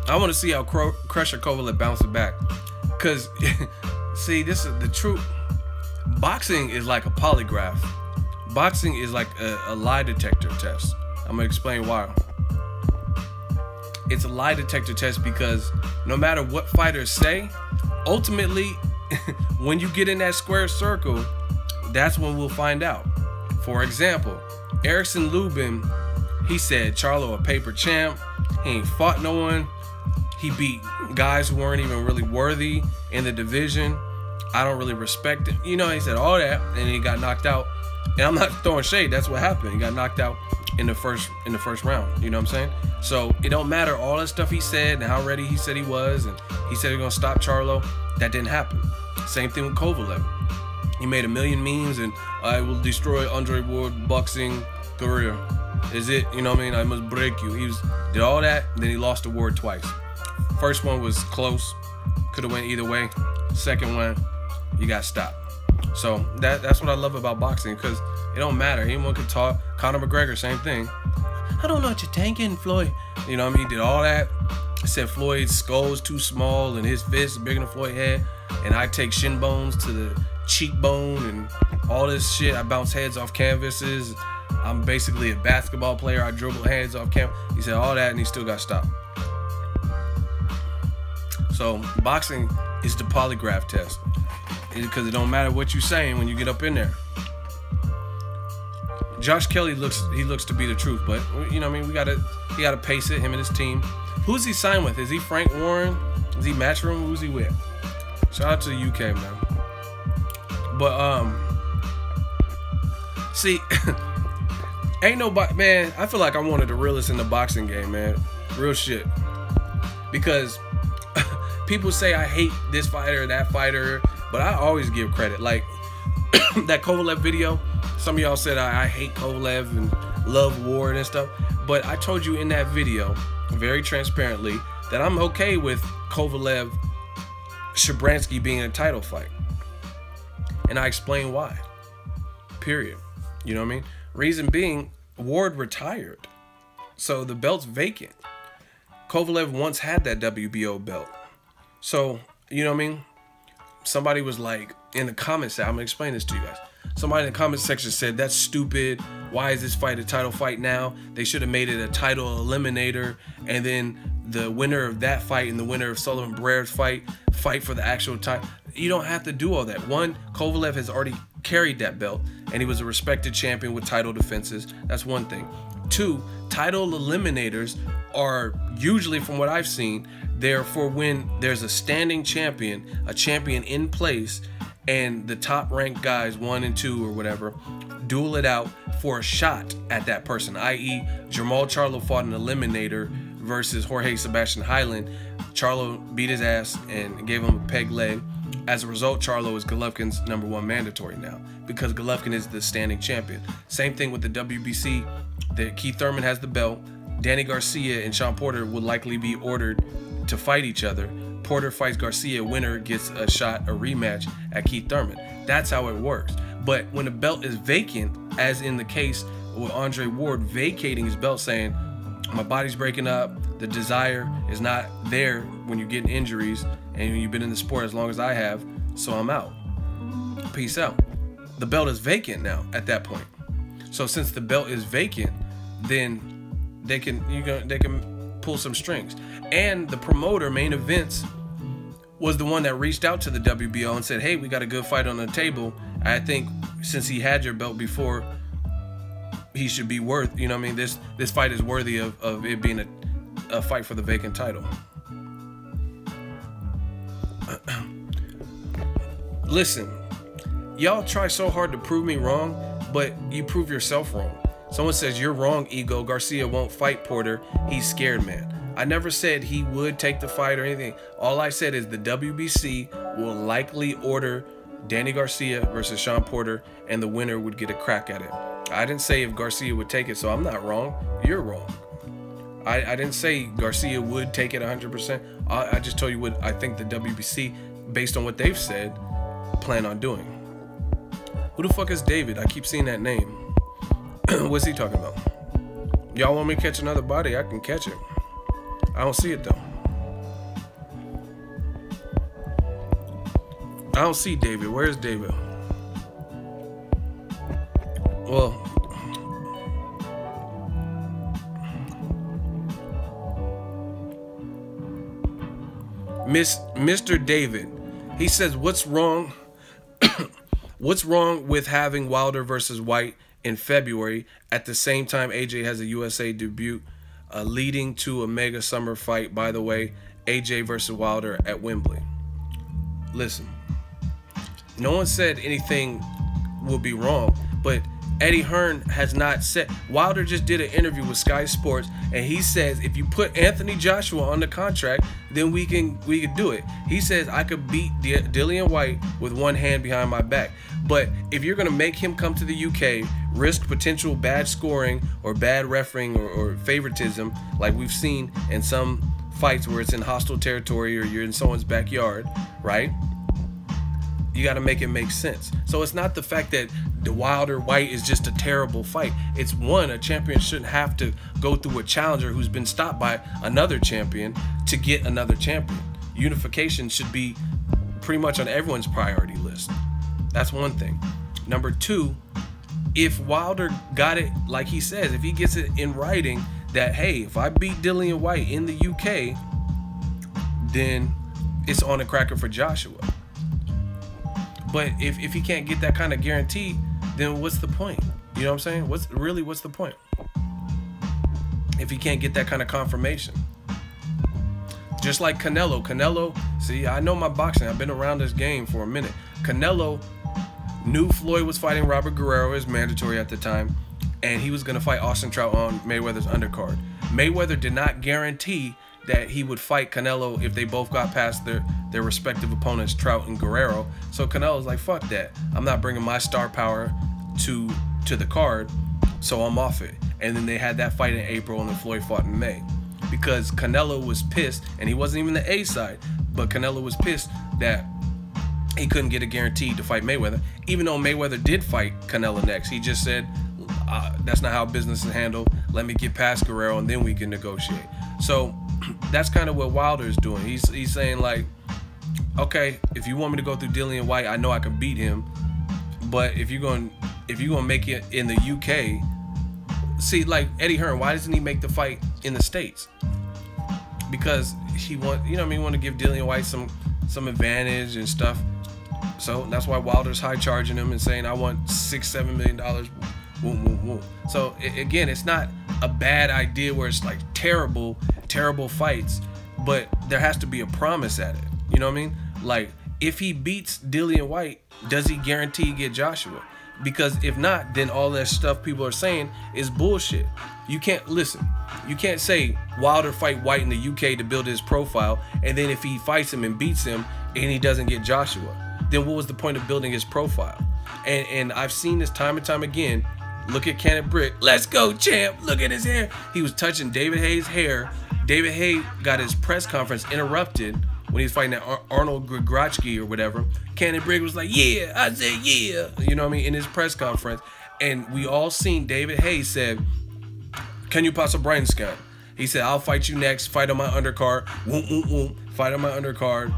I want to see how Crusher Kovalev bounces back. Cause see, this is the truth. Boxing is like a polygraph. Boxing is like a lie detector test. I'm gonna explain why. It's a lie detector test because no matter what fighters say, ultimately, when you get in that square circle, that's when we'll find out. For example, Erickson Lubin, he said Charlo a paper champ. He ain't fought no one. He beat guys who weren't even really worthy in the division. I don't really respect him. You know, he said all that, and he got knocked out. And I'm not throwing shade. That's what happened. He got knocked out in the first round. You know what I'm saying? So it don't matter all that stuff he said and how ready he said he was, and he said he was gonna stop Charlo. That didn't happen. Same thing with Kovalev. He made a million memes and I will destroy Andre Ward's boxing career. Is it? You know what I mean? I must break you. He did all that, then he lost the Ward twice. First one was close, could have went either way. Second one, you got stopped. So that's what I love about boxing, because it don't matter. Anyone can talk. Conor McGregor, same thing. I don't know what you're tanking, Floyd. You know what I mean? He did all that. I said Floyd's skull's too small and his fist is bigger than Floyd's head. And I take shin bones to the cheekbone and all this shit. I bounce heads off canvases. I'm basically a basketball player. I dribble heads off canvas. He said all that and he still got stopped. So boxing is the polygraph test, because it don't matter what you're saying when you get up in there. Josh Kelly looks to be the truth, but you know what I mean, he gotta pace it, him and his team. Who's he signed with? Is he Frank Warren? Is he Matchroom? Who's he with? Shout out to the UK, man. But see, ain't nobody, man. I feel like I'm one of the realest in the boxing game, man. Real shit. Because people say I hate this fighter, that fighter, but I always give credit. Like that Kovalev video, some of y'all said I hate Kovalev and love Ward and stuff. But I told you in that video, very transparently, that I'm okay with Kovalev Shabransky being a title fight. And I explain why. Period. You know what I mean? Reason being, Ward retired. So the belt's vacant. Kovalev once had that WBO belt. So, you know what I mean? Somebody was like, in the comments, I'm going to explain this to you guys. Somebody in the comment section said, that's stupid. Why is this fight a title fight now? They should have made it a title eliminator. And then the winner of that fight and the winner of Sullivan Barrera's fight for the actual title. You don't have to do all that. One, Kovalev has already carried that belt, and he was a respected champion with title defenses. That's one thing. Two, title eliminators are usually, from what I've seen, they're for when there's a standing champion, a champion in place, and the top ranked guys, 1 and 2 or whatever, duel it out for a shot at that person. I.e., Jermall Charlo fought an eliminator versus Jorge Sebastian Hyland. Charlo beat his ass and gave him a peg leg. As a result, Charlo is Golovkin's #1 mandatory now because Golovkin is the standing champion. Same thing with the WBC. Keith Thurman has the belt. Danny Garcia and Sean Porter will likely be ordered to fight each other. Porter fights Garcia, winner gets a shot, a rematch at Keith Thurman. That's how it works. But when the belt is vacant, as in the case with Andre Ward vacating his belt saying, my body's breaking up, the desire is not there when you're getting injuries and you've been in the sport as long as I have, so I'm out. Peace out. The belt is vacant now at that point. So since the belt is vacant, then they can pull some strings. And the promoter, Main Events, was the one that reached out to the WBO and said, hey, we got a good fight on the table. I think since he had your belt before, he should be worth, you know what I mean? This fight is worthy of it being a fight for the vacant title. Listen, y'all try so hard to prove me wrong, but you prove yourself wrong. Someone says, you're wrong, Ego. Garcia won't fight Porter. He's scared, man. I never said he would take the fight or anything. All I said is the WBC will likely order Danny Garcia versus Sean Porter, and the winner would get a crack at it. I didn't say if Garcia would take it, so I'm not wrong. You're wrong. I didn't say Garcia would take it 100%. I just told you what I think the WBC, based on what they've said, plan on doing. Who the fuck is David? I keep seeing that name. What's he talking about? Y'all want me to catch another body? I can catch it. I don't see it though. I don't see David. Where's David? Well, Mr. David, he says, what's wrong? What's wrong with having Wilder versus Whyte in February at the same time AJ has a USA debut, leading to a mega summer fight, by the way, AJ versus Wilder at Wembley? Listen, no one said anything will be wrong, but Eddie Hearn has not said. Wilder just did an interview with Sky Sports, and he says if you put Anthony Joshua on the contract, then we can do it. He says I could beat Dillion Whyte with one hand behind my back. But if you're gonna make him come to the UK, risk potential bad scoring or bad refereeing or favoritism, like we've seen in some fights where it's in hostile territory or you're in someone's backyard, right? You got to make it make sense. So it's not the fact that the Wilder Whyte is just a terrible fight. It's one, a champion shouldn't have to go through a challenger who's been stopped by another champion to get another champion. Unification should be pretty much on everyone's priority list. That's one thing. Number two, if Wilder got it, like he says, if he gets it in writing that, hey, if I beat Dillion Whyte in the UK, then it's on a cracker for Joshua. But if he can't get that kind of guarantee, then what's the point? You know what I'm saying? What's the point? If he can't get that kind of confirmation. Just like Canelo, see, I know my boxing. I've been around this game for a minute. Canelo knew Floyd was fighting Robert Guerrero, is mandatory at the time, and he was going to fight Austin Trout on Mayweather's undercard. Mayweather did not guarantee that he would fight Canelo if they both got past their respective opponents, Trout and Guerrero. So Canelo's like, fuck that. I'm not bringing my star power to the card, so I'm off it. And then they had that fight in April, and then Floyd fought in May. Because Canelo was pissed, and he wasn't even the A side, but Canelo was pissed that he couldn't get a guarantee to fight Mayweather, even though Mayweather did fight Canelo next. He just said, that's not how business is handled. Let me get past Guerrero, and then we can negotiate. So that's kind of what Wilder's doing. He's saying, like, okay, if you want me to go through Dillion Whyte, I know I can beat him, but if you're gonna make it in the UK, see, like Eddie Hearn, why doesn't he make the fight in the States? Because he want to give Dillion Whyte some advantage and stuff. So that's why Wilder's high charging him and saying, I want $6-7 million. Woo. So again, it's not a bad idea where it's like terrible fights, but there has to be a promise at it. You know what I mean? Like, if he beats Dillion Whyte, does he guarantee get Joshua? Because if not, then all that stuff people are saying is bullshit. You can't say Wilder fight Whyte in the UK to build his profile, and then if he fights him and beats him and he doesn't get Joshua, then what was the point of building his profile? And I've seen this time and time again. Look at Kenneth Brick. Let's go, champ. Look at his hair. He was touching David Haye's hair. David Haye got his press conference interrupted when he was fighting that Arnold Grigotsky or whatever. Kenneth Brick was like, yeah, I said yeah. You know what I mean? In his press conference. And we all seen David Haye said, can you pass a brain scan? He said, I'll fight you next. Fight on my undercard. Fight on my undercard.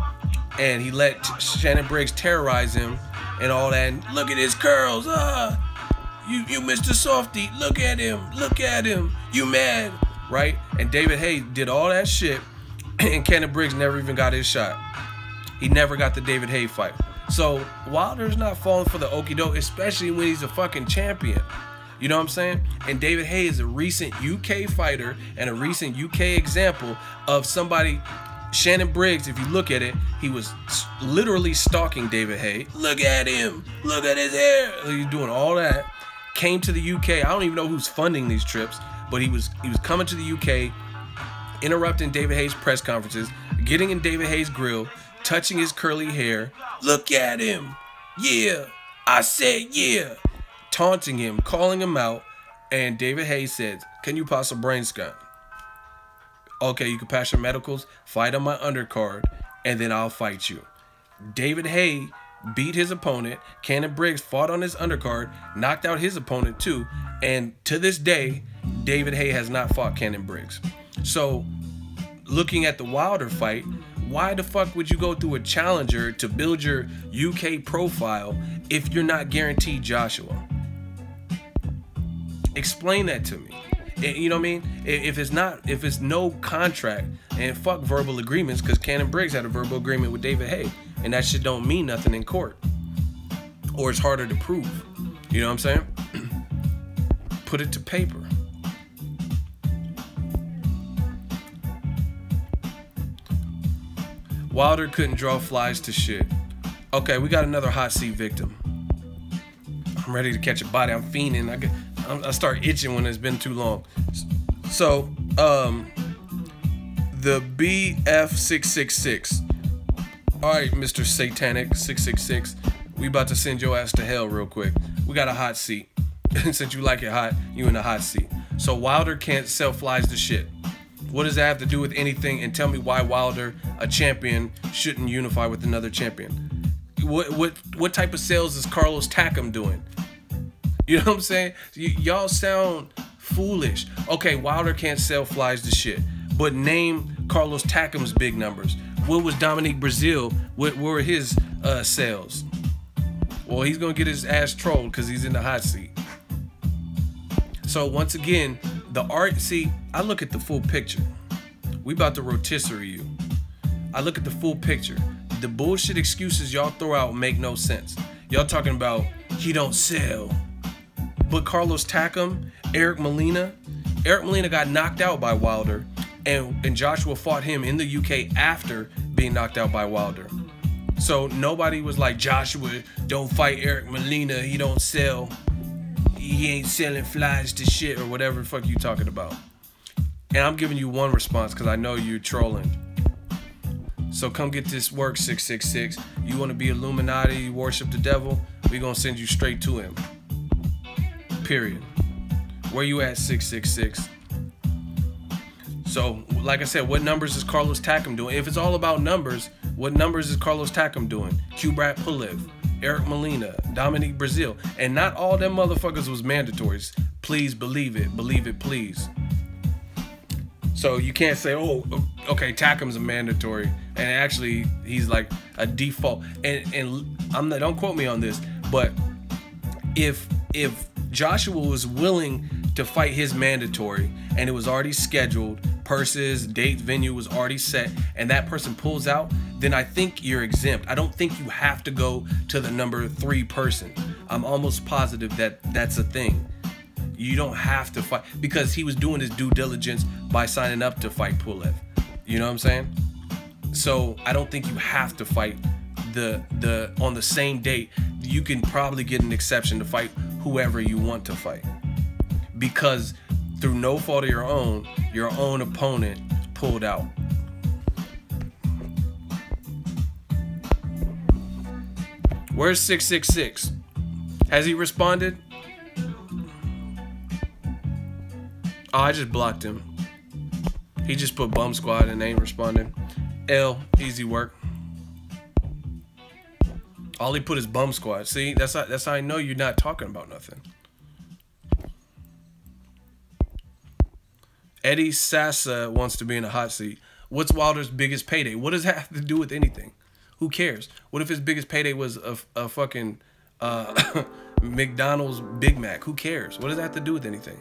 And he let Shannon Briggs terrorize him and all that. And look at his curls. You Mr. Softy. Look at him. Look at him. You mad. Right? And David Haye did all that shit. And Kenneth Briggs never even got his shot. He never got the David Haye fight. So Wilder's not falling for the okie doke, especially when he's a fucking champion. You know what I'm saying? And David Haye is a recent UK fighter and a recent UK example of somebody. Shannon Briggs, if you look at it, he was literally stalking David Haye. Look at him. Look at his hair. He's doing all that. Came to the UK. I don't even know who's funding these trips, but he was coming to the UK, interrupting David Haye's press conferences, getting in David Haye's grill, touching his curly hair. Look at him. Yeah. I said yeah. Taunting him, calling him out. And David Haye says, can you pass a brain scan? Okay, you can pass your medicals, fight on my undercard, and then I'll fight you. David Haye beat his opponent. Kenneth Briggs fought on his undercard, knocked out his opponent too. And to this day, David Haye has not fought Kenneth Briggs. So, looking at the Wilder fight, why the fuck would you go through a challenger to build your UK profile if you're not guaranteed Joshua? Explain that to me. You know what I mean? If it's no contract, and fuck verbal agreements, because Kenneth Briggs had a verbal agreement with David Haye, and that shit don't mean nothing in court, or it's harder to prove. You know what I'm saying? Put it to paper. Wilder couldn't draw flies to shit. Okay, we got another hot seat victim. I'm ready to catch a body. I'm fiending. I start itching when it's been too long. So, the BF666. All right, Mr. Satanic 666. We about to send your ass to hell real quick. We got a hot seat. Since you like it hot, you in a hot seat. So Wilder can't sell flies to shit. What does that have to do with anything? And tell me why Wilder, a champion, shouldn't unify with another champion. What type of sales is Carlos Takam doing? You know what I'm saying? Y'all sound foolish. Okay, Wilder can't sell flies to shit, but name Carlos Takam's big numbers. What was Dominique Brazil? What were his sales? Well, he's gonna get his ass trolled because he's in the hot seat. So once again, the art. See, I look at the full picture. We about to rotisserie you. I look at the full picture. The bullshit excuses y'all throw out make no sense. Y'all talking about he don't sell. But Carlos Takam, Eric Molina got knocked out by Wilder, and Joshua fought him in the UK after being knocked out by Wilder. So nobody was like, Joshua, don't fight Eric Molina. He don't sell. He ain't selling flies to shit or whatever the fuck you talking about. And I'm giving you one response because I know you're trolling. So come get this work, 666. You want to be Illuminati, you worship the devil, we gonna send you straight to him. Period. Where you at, 666? So, like I said, what numbers is Carlos Takam doing? If it's all about numbers, what numbers is Carlos Takam doing? Kubrat Pulev, Eric Molina, Dominique Brazil. And not all them motherfuckers was mandatories. Please believe it, please. So you can't say, oh, okay, Takam's a mandatory, and actually he's like a default. And I'm not, don't quote me on this, but if Joshua was willing to fight his mandatory and it was already scheduled, purses, date, venue was already set, and that person pulls out, then I think you're exempt. I don't think you have to go to the number 3 person. I'm almost positive that that's a thing. You don't have to fight, because he was doing his due diligence by signing up to fight Pulev. You know what I'm saying? So I don't think you have to fight the on the same date. You can probably get an exception to fight whoever you want to fight, because through no fault of your own opponent pulled out. Where's 666? Has he responded? Oh, I just blocked him. He just put bum squad and ain't responding. L, easy work. All he put is bum squad. See, that's how I know you're not talking about nothing. Eddie Sassa wants to be in a hot seat. What's Wilder's biggest payday? What does that have to do with anything? Who cares? What if his biggest payday was a fucking McDonald's Big Mac? Who cares? What does that have to do with anything?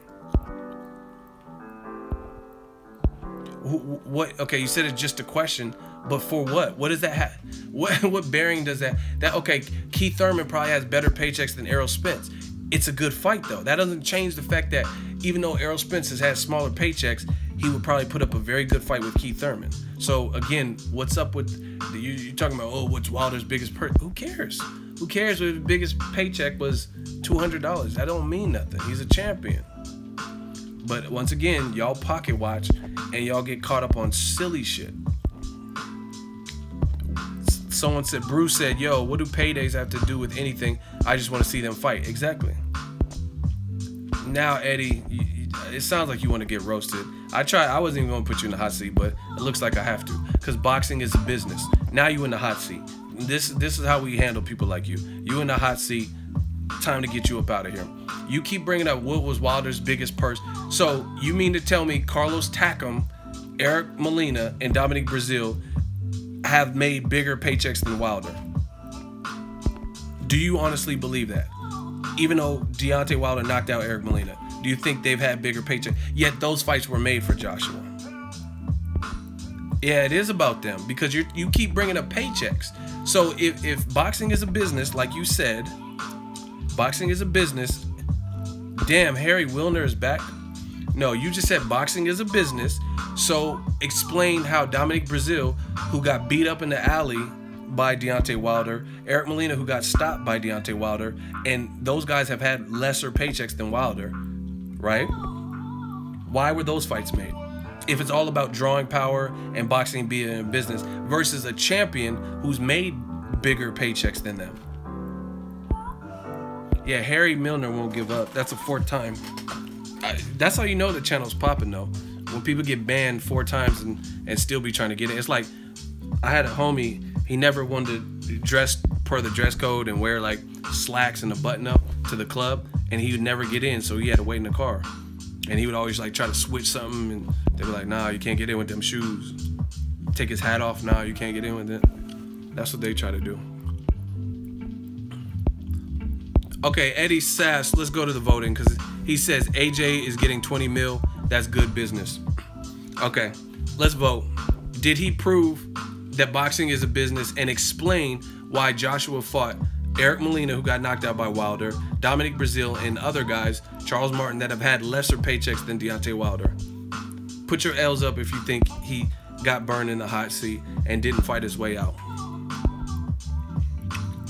What? Okay, you said it's just a question, but for what? What does that have? What bearing does that? Okay, Keith Thurman probably has better paychecks than Errol Spence. It's a good fight though. That doesn't change the fact that even though Errol Spence has had smaller paychecks, he would probably put up a very good fight with Keith Thurman. So again, what's up with you talking about? Oh, what's Wilder's biggest Who cares? Who cares if his biggest paycheck was $200? That don't mean nothing. He's a champion. But once again, y'all pocket watch and y'all get caught up on silly shit. Someone said, Bruce said, yo, what do paydays have to do with anything? I just want to see them fight. Exactly. Now, Eddie, it sounds like you want to get roasted. I wasn't even going to put you in the hot seat, but it looks like I have to, because boxing is a business. Now you in the hot seat. This is how we handle people like you. You in the hot seat. Time to get you up out of here. You keep bringing up what was Wilder's biggest purse. So you mean to tell me Carlos Takam, Eric Molina, and Dominique Brazil have made bigger paychecks than Wilder? Do you honestly believe that? Even though Deontay Wilder knocked out Eric Molina, do you think they've had bigger paychecks? Yet those fights were made for Joshua. Yeah, it is about them, because you keep bringing up paychecks. So if boxing is a business, like you said, boxing is a business. Damn, Harry Wilner is back. No, you just said boxing is a business. So explain how Dominique Brazil, who got beat up in the alley by Deontay Wilder, Eric Molina, who got stopped by Deontay Wilder, and those guys have had lesser paychecks than Wilder, right? Why were those fights made? If it's all about drawing power and boxing being a business versus a champion who's made bigger paychecks than them. Yeah, Harry Milner won't give up. That's a 4th time. That's how you know the channel's popping, though. When people get banned 4 times and still be trying to get it. It's like, I had a homie, he never wanted to dress per the dress code and wear like slacks and a button up to the club, and he would never get in, so he had to wait in the car. And he would always like try to switch something, and they were like, nah, you can't get in with them shoes. Take his hat off, nah, you can't get in with it. That's what they try to do. Okay, Eddie Sass, let's go to the voting, because he says AJ is getting 20 mil. That's good business. Okay, let's vote. Did he prove that boxing is a business, and explain why Joshua fought Eric Molina, who got knocked out by Wilder, Dominique Brazil, and other guys, Charles Martin, that have had lesser paychecks than Deontay Wilder? Put your L's up if you think he got burned in the hot seat and didn't fight his way out.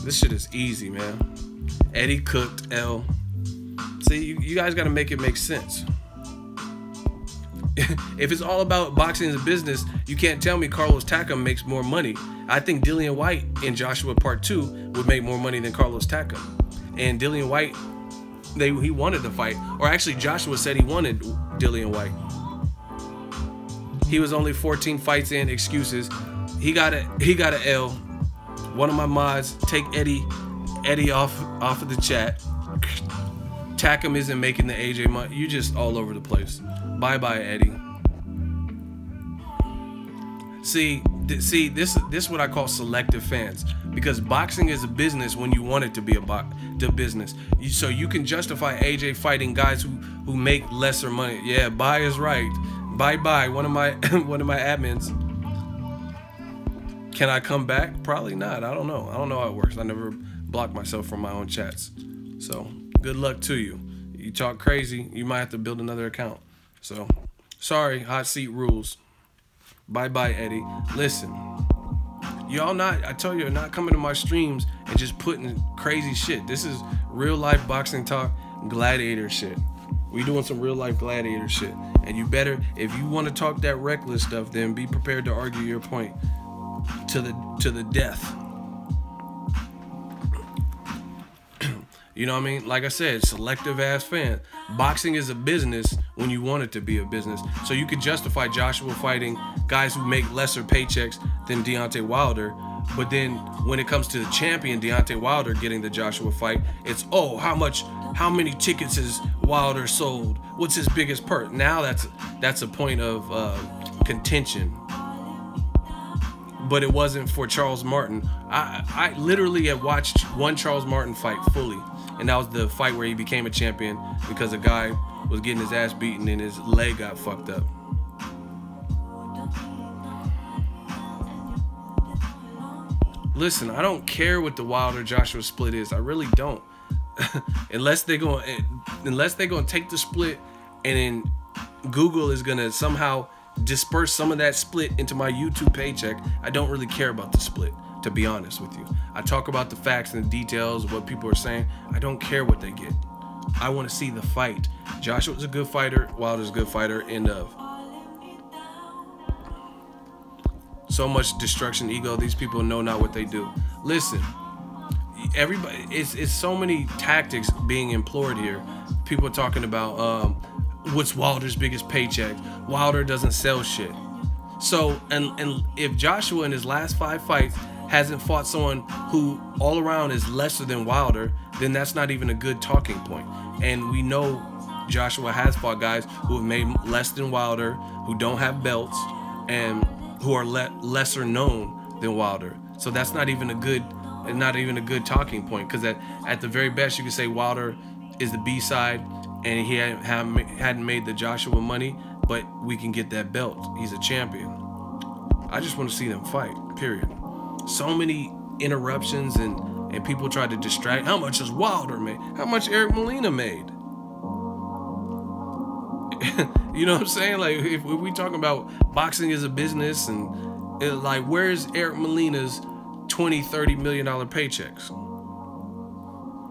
This shit is easy, man. Eddie cooked L. See, you guys got to make it make sense. If it's all about boxing as a business, you can't tell me Carlos Takam makes more money. I think Dillion Whyte in Joshua Part 2 would make more money than Carlos Takam. And Dillion Whyte, he wanted to fight. Or actually, Joshua said he wanted Dillion Whyte. He was only 14 fights in, excuses. He got a L. One of my mods, take Eddie off of the chat. Takam isn't making the AJ money. You just all over the place. Bye-bye, Eddie. See, this is what I call selective fans, because boxing is a business when you want it to be a business. So you can justify AJ fighting guys who make lesser money. Yeah, bye is right. Bye-bye. One of my admins. Can I come back? Probably not. I don't know. I don't know how it works. I never block myself from my own chats. So good luck to you. You talk crazy, you might have to build another account. So sorry, hot seat rules. Bye-bye, Eddie. Listen, I told you, you're not coming to my streams and just putting crazy shit. This is real life boxing talk, gladiator shit. We doing some real life gladiator shit. And you better, if you want to talk that reckless stuff, then be prepared to argue your point to the death. You know what I mean? Like I said, selective ass fan. Boxing is a business when you want it to be a business. So you could justify Joshua fighting guys who make lesser paychecks than Deontay Wilder. But then when it comes to the champion, Deontay Wilder, getting the Joshua fight, it's, oh, how many tickets has Wilder sold? What's his biggest perk? Now that's a point of contention. But it wasn't for Charles Martin. I literally had watched one Charles Martin fight fully. And that was the fight where he became a champion because a guy was getting his ass beaten and his leg got fucked up. Listen, I don't care what the Wilder Joshua split is. I really don't. unless they're gonna take the split and then Google is gonna somehow disperse some of that split into my YouTube paycheck. I don't really care about the split, to be honest with you. I talk about the facts and the details of what people are saying. I don't care what they get. I want to see the fight. Joshua's a good fighter. Wilder's a good fighter. End of. So much destruction, ego. These people know not what they do. Listen, everybody, it's so many tactics being employed here. People are talking about what's Wilder's biggest paycheck. Wilder doesn't sell shit. So, and if Joshua in his last 5 fights hasn't fought someone who all around is lesser than Wilder, then that's not even a good talking point. And we know Joshua has fought guys who have made less than Wilder, who don't have belts, and who are lesser known than Wilder. So that's not even a good talking point, because at the very best you could say Wilder is the B-side and he hadn't made the Joshua money, but we can get that belt. He's a champion. I just want to see them fight, period. So many interruptions and people try to distract. How much has Wilder made? How much Eric Molina made? You know what I'm saying? Like, if we talking about boxing as a business, and like, where's Eric Molina's $20-30 million paychecks?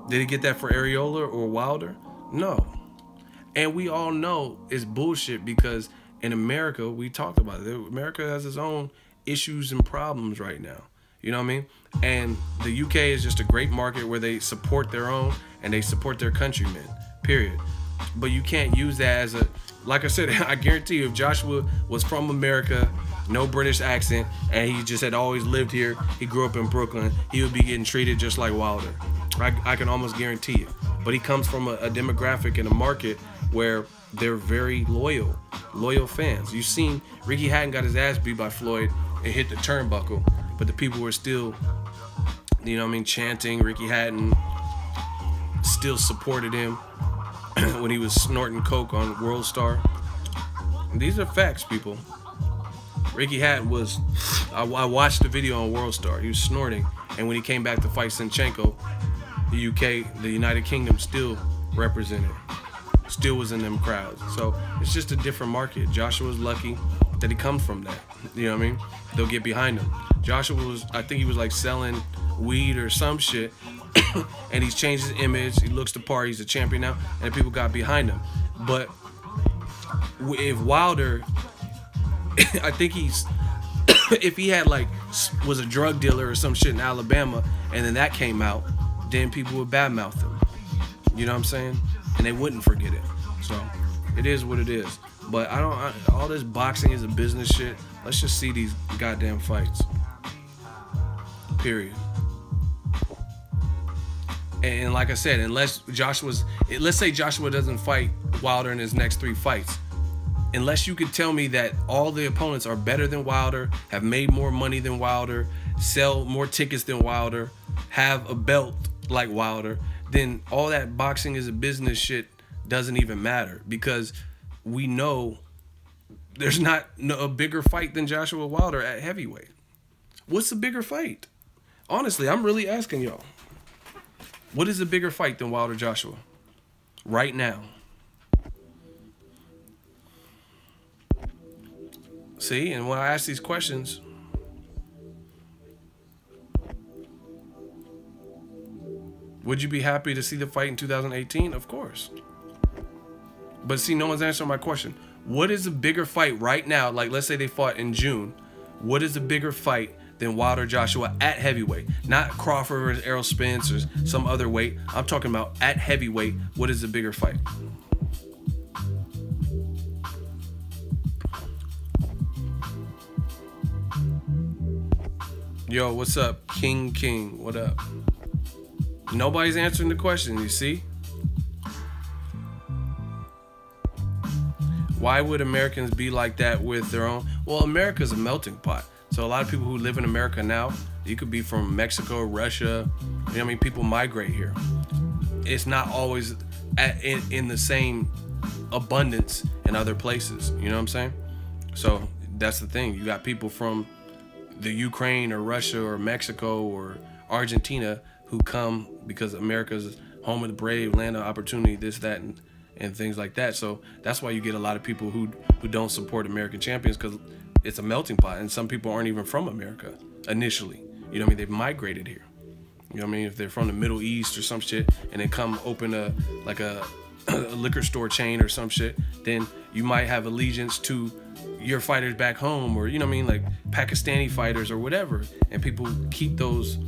Did he get that for Areola or Wilder? No. And we all know it's bullshit, because in America, we talked about it. America has its own issues and problems right now. You know what I mean? And the UK is just a great market where they support their own and they support their countrymen, period. But you can't use that as a, like I said, I guarantee you, if Joshua was from America, no British accent, and he just had always lived here, he grew up in Brooklyn, he would be getting treated just like Wilder. I can almost guarantee it. But he comes from a demographic and a market where they're very loyal fans. You've seen Ricky Hatton got his ass beat by Floyd and hit the turnbuckle, but the people were still, you know what I mean, chanting Ricky Hatton, still supported him when he was snorting coke on World Star. And these are facts, people. Ricky Hatton was, I watched the video on World Star, he was snorting, and when he came back to fight Sinchenko, the UK, the United Kingdom, still represented. still was in them crowds. So it's just a different market. Joshua's lucky that he comes from that. You know what I mean? They'll get behind him. Joshua was, I think he was like selling weed or some shit, and he's changed his image. He looks the part. He's a champion now, and people got behind him. But if Wilder, I think he's, if he had like, was a drug dealer or some shit in Alabama, and then that came out, then people would badmouth him. You know what I'm saying? And they wouldn't forget it. So it is what it is. But all this boxing is a business shit. Let's just see these goddamn fights. Period. And like I said, unless let's say Joshua doesn't fight Wilder in his next 3 fights, unless you could tell me that all the opponents are better than Wilder, have made more money than Wilder, sell more tickets than Wilder, have a belt like Wilder, then all that boxing is a business shit doesn't even matter, because we know there's not a bigger fight than Joshua Wilder at heavyweight. What's the bigger fight? Honestly, I'm really asking y'all. What is a bigger fight than Wilder Joshua right now? See, and when I ask these questions, would you be happy to see the fight in 2018? Of course. But see, no one's answering my question. What is a bigger fight right now? Like, let's say they fought in June. What is a bigger fight than Wilder Joshua at heavyweight? Not Crawford versus Errol Spence or some other weight. I'm talking about at heavyweight. What is a bigger fight? Yo, what's up? King, what up? Nobody's answering the question, you see? Why would Americans be like that with their own? Well, America's a melting pot. So a lot of people who live in America now, you could be from Mexico, Russia. You know what I mean? People migrate here. It's not always in the same abundance in other places. You know what I'm saying? So that's the thing. You got people from the Ukraine or Russia or Mexico or Argentina who come because America's home of the brave, land of opportunity, this, that, and things like that. So that's why you get a lot of people who don't support American champions, because it's a melting pot, and some people aren't even from America initially. You know what I mean? They've migrated here. You know what I mean? If they're from the Middle East or some shit, and then come open a liquor store chain or some shit, then you might have allegiance to your fighters back home, or you know what I mean, like Pakistani fighters or whatever, and people keep those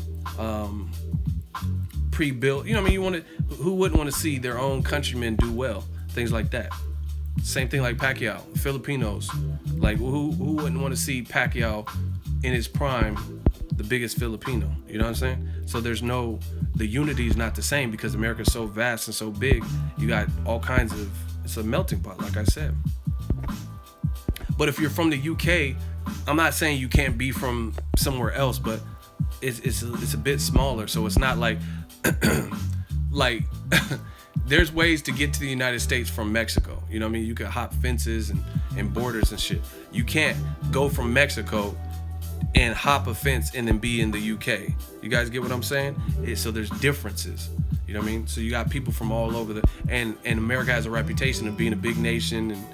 pre-built. You know what I mean? Who wouldn't want to see their own countrymen do well? Things like that. Same thing like Pacquiao, Filipinos. Like who wouldn't want to see Pacquiao in his prime, the biggest Filipino? You know what I'm saying? So the unity is not the same, because America's so vast and so big. You got all kinds of, it's a melting pot, like I said. But if you're from the UK, I'm not saying you can't be from somewhere else, but it's a bit smaller, so it's not like like there's ways to get to the United States from Mexico. You know what I mean? You can hop fences and borders and shit. You can't go from Mexico and hop a fence and then be in the UK. You guys get what I'm saying? So there's differences. You know what I mean? So you got people from all over and America has a reputation of being a big nation, and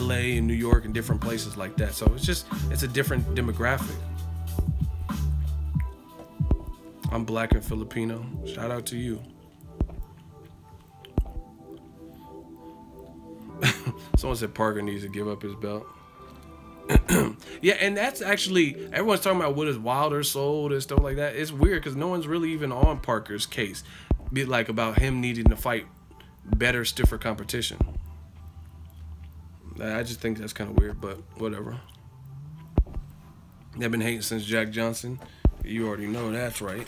LA and New York and different places like that. So it's a different demographic. I'm black and Filipino. Shout out to you. Someone said Parker needs to give up his belt. Yeah, and that's actually, everyone's talking about what is Wilder sold and stuff like that. It's weird because no one's really even on Parker's case, be like about him needing to fight better, stiffer competition. I just think that's kind of weird, but whatever. They've been hating since Jack Johnson. You already know that's right.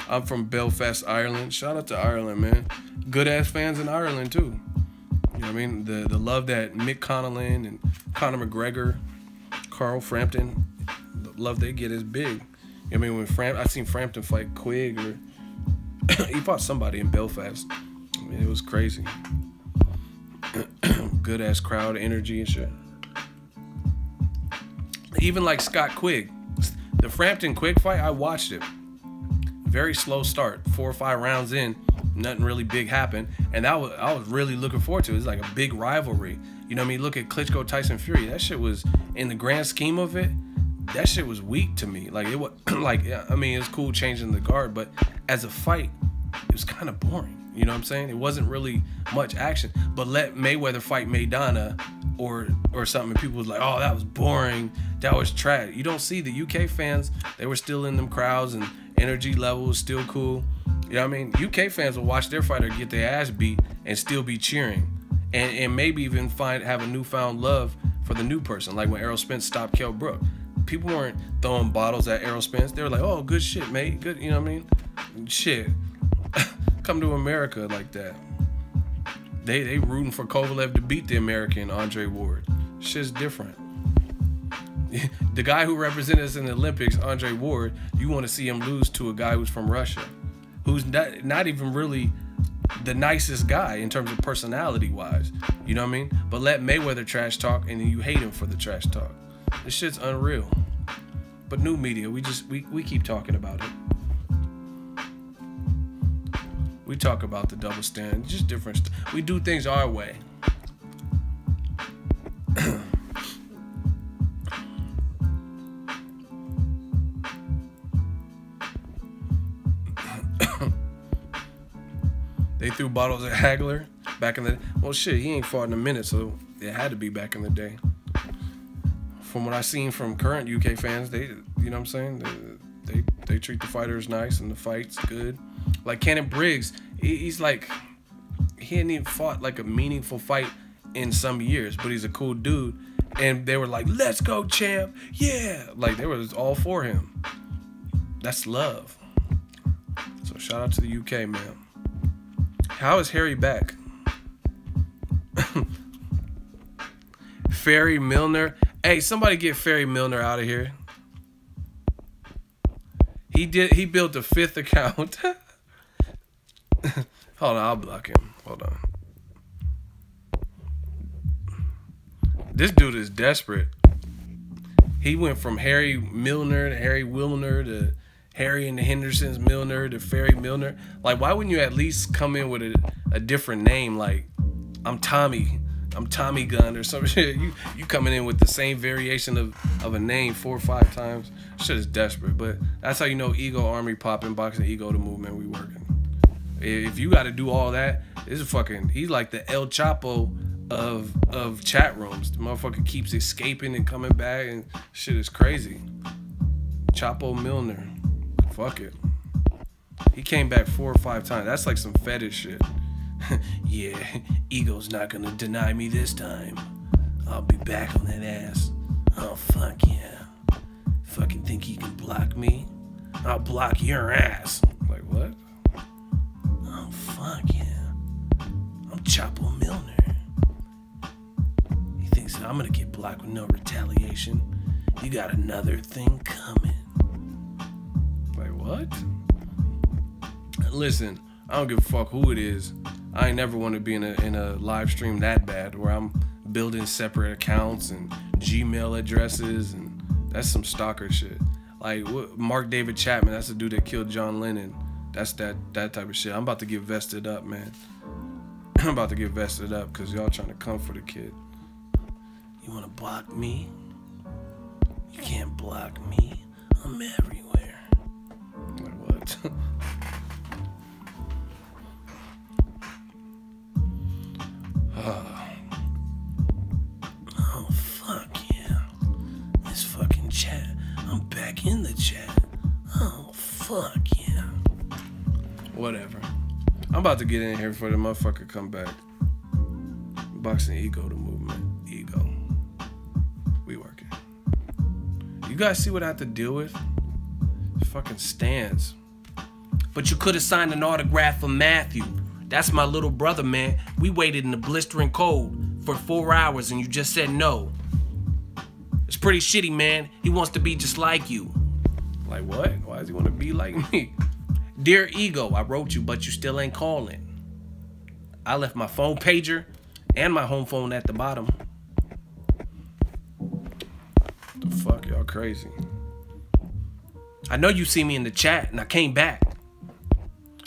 I'm from Belfast, Ireland. Shout out to Ireland, man. Good ass fans in Ireland too. You know what I mean? The love that Mick Connellan and Conor McGregor, Carl Frampton, the love they get is big. You know what I mean? When I seen Frampton fight Quigg, or he fought somebody in Belfast. I mean, it was crazy. Good ass crowd energy and shit. Even like Scott Quigg, the Frampton Quigg fight, I watched it. Very slow start, 4 or 5 rounds in, nothing really big happened, and I was really looking forward to it. It's like a big rivalry. You know what I mean? Look at Klitschko Tyson Fury. That shit was, in the grand scheme of it, that shit was weak to me. Like it was like, I mean, it was cool changing the guard, but as a fight, it was kind of boring. You know what I'm saying? It wasn't really much action. But let Mayweather fight Maidana or something, and people was like, oh, that was boring. That was trash. You don't see the UK fans, they were still in them crowds and energy level was still cool. You know what I mean? UK fans will watch their fighter get their ass beat and still be cheering. And maybe even have a newfound love for the new person. Like when Errol Spence stopped Kell Brook. People weren't throwing bottles at Errol Spence. They were like, oh, good shit, mate. Good, you know what I mean? Shit. Come to America like that. They rooting for Kovalev to beat the American Andre Ward. Shit's different. The guy who represented us in the Olympics, Andre Ward, you want to see him lose to a guy who's from Russia, who's not even really the nicest guy in terms of personality-wise. You know what I mean? But let Mayweather trash talk, and then you hate him for the trash talk. This shit's unreal. But new media, we keep talking about it. We talk about the double standard, just different. We do things our way. They threw bottles at Hagler back in the... Well, shit, he ain't fought in a minute, so it had to be back in the day. From what I've seen from current UK fans, they, you know what I'm saying? They treat the fighters nice and the fight's good. Like Cannon Briggs, he's like... He hadn't even fought like a meaningful fight in some years, but he's a cool dude. And they were like, let's go, champ. Yeah. Like, they were all for him. That's love. So shout out to the UK, man. How is Harry back? Ferry Milner. Hey, somebody get Ferry Milner out of here. He built a 5th account. Hold on, I'll block him. Hold on. This dude is desperate. He went from Harry Milner to Harry Wilner to Harry and the Hendersons Milner to Ferry Milner. Like, why wouldn't you at least come in with a different name? Like, I'm Tommy Gun or some shit. You coming in with the same variation of a name 4 or 5 times. Shit is desperate. But that's how you know Ego Army popping, Boxing Ego the movement we working. If you got to do all that, this is fucking. He's like the El Chapo of chat rooms. The motherfucker keeps escaping and coming back, and shit is crazy. Chapo Milner. Fuck it. He came back 4 or 5 times. That's like some fetish shit. Yeah, Ego's not gonna deny me this time. I'll be back on that ass. Oh, fuck yeah. Fucking think he can block me? I'll block your ass. Like, what? Oh, fuck yeah. I'm Chapo Milner. He thinks that I'm gonna get blocked with no retaliation. You got another thing coming. Like, what? Listen, I don't give a fuck who it is. I ain't never want to be in a live stream that bad where I'm building separate accounts and Gmail addresses, and that's some stalker shit. Like Mark David Chapman, that's the dude that killed John Lennon. That's that type of shit. I'm about to get vested up, man. I'm about to get vested up because y'all trying to come for the kid. You want to block me? You can't block me. I'm everywhere. Like, what? Oh, fuck yeah. This fucking chat. I'm back in the chat. Oh, fuck yeah. Whatever. I'm about to get in here before the motherfucker come back. Boxing Ego, the movement. Ego. We working. You guys see what I have to deal with? Fucking stands. But you could have signed an autograph for Matthew. That's my little brother, man. We waited in the blistering cold for 4 hours and you just said no. It's pretty shitty, man. He wants to be just like you. Like what? Why does he want to be like me? Dear Ego, I wrote you, but you still ain't calling. I left my phone pager and my home phone at the bottom. The Fuck, y'all crazy. I know you see me in the chat, and I came back.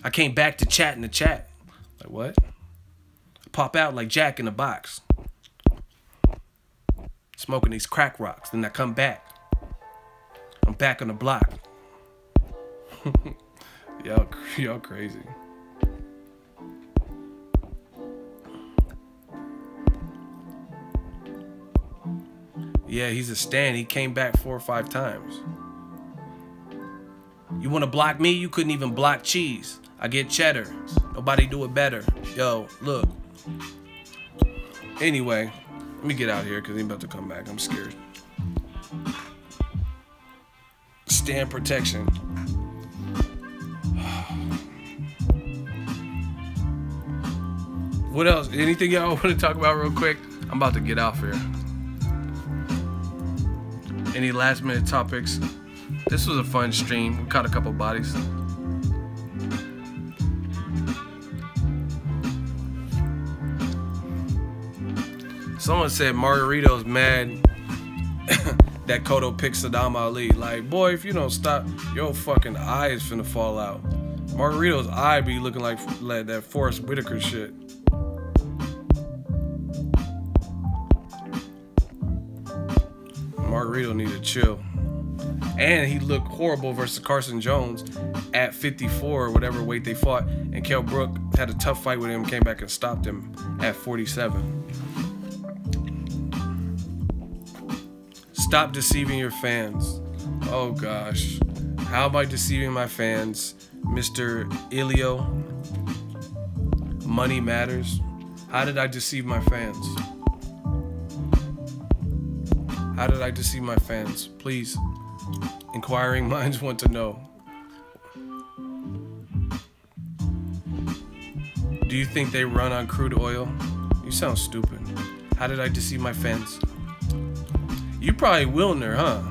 I came back to chat in the chat. Like, what? I pop out like Jack in the Box. Smoking these crack rocks. Then I come back. I'm back on the block. Y'all crazy. Yeah, he's a stan. He came back 4 or 5 times. You want to block me? You couldn't even block Cheese. I get cheddar. Nobody do it better. Yo, look. Anyway, let me get out here because he's about to come back. I'm scared. Stan protection. What else? Anything y'all want to talk about real quick? I'm about to get off here. Any last minute topics? This was a fun stream. We caught a couple bodies. Someone said Margarito's mad that Cotto picked Saddam Ali. Like, boy, if you don't stop, your fucking eye is finna fall out. Margarito's eye be looking like that Forrest Whitaker shit. Margarito need to chill. And he looked horrible versus Carson Jones at 54 or whatever weight they fought. And Kell Brook had a tough fight with him, came back and stopped him at 47. Stop deceiving your fans. Oh gosh. How am I deceiving my fans? Mr. Ilio. Money matters. How did I deceive my fans? How did I deceive my fans? Please. Inquiring minds want to know. Do you think they run on crude oil? You sound stupid. How did I deceive my fans? You probably Wilner, huh?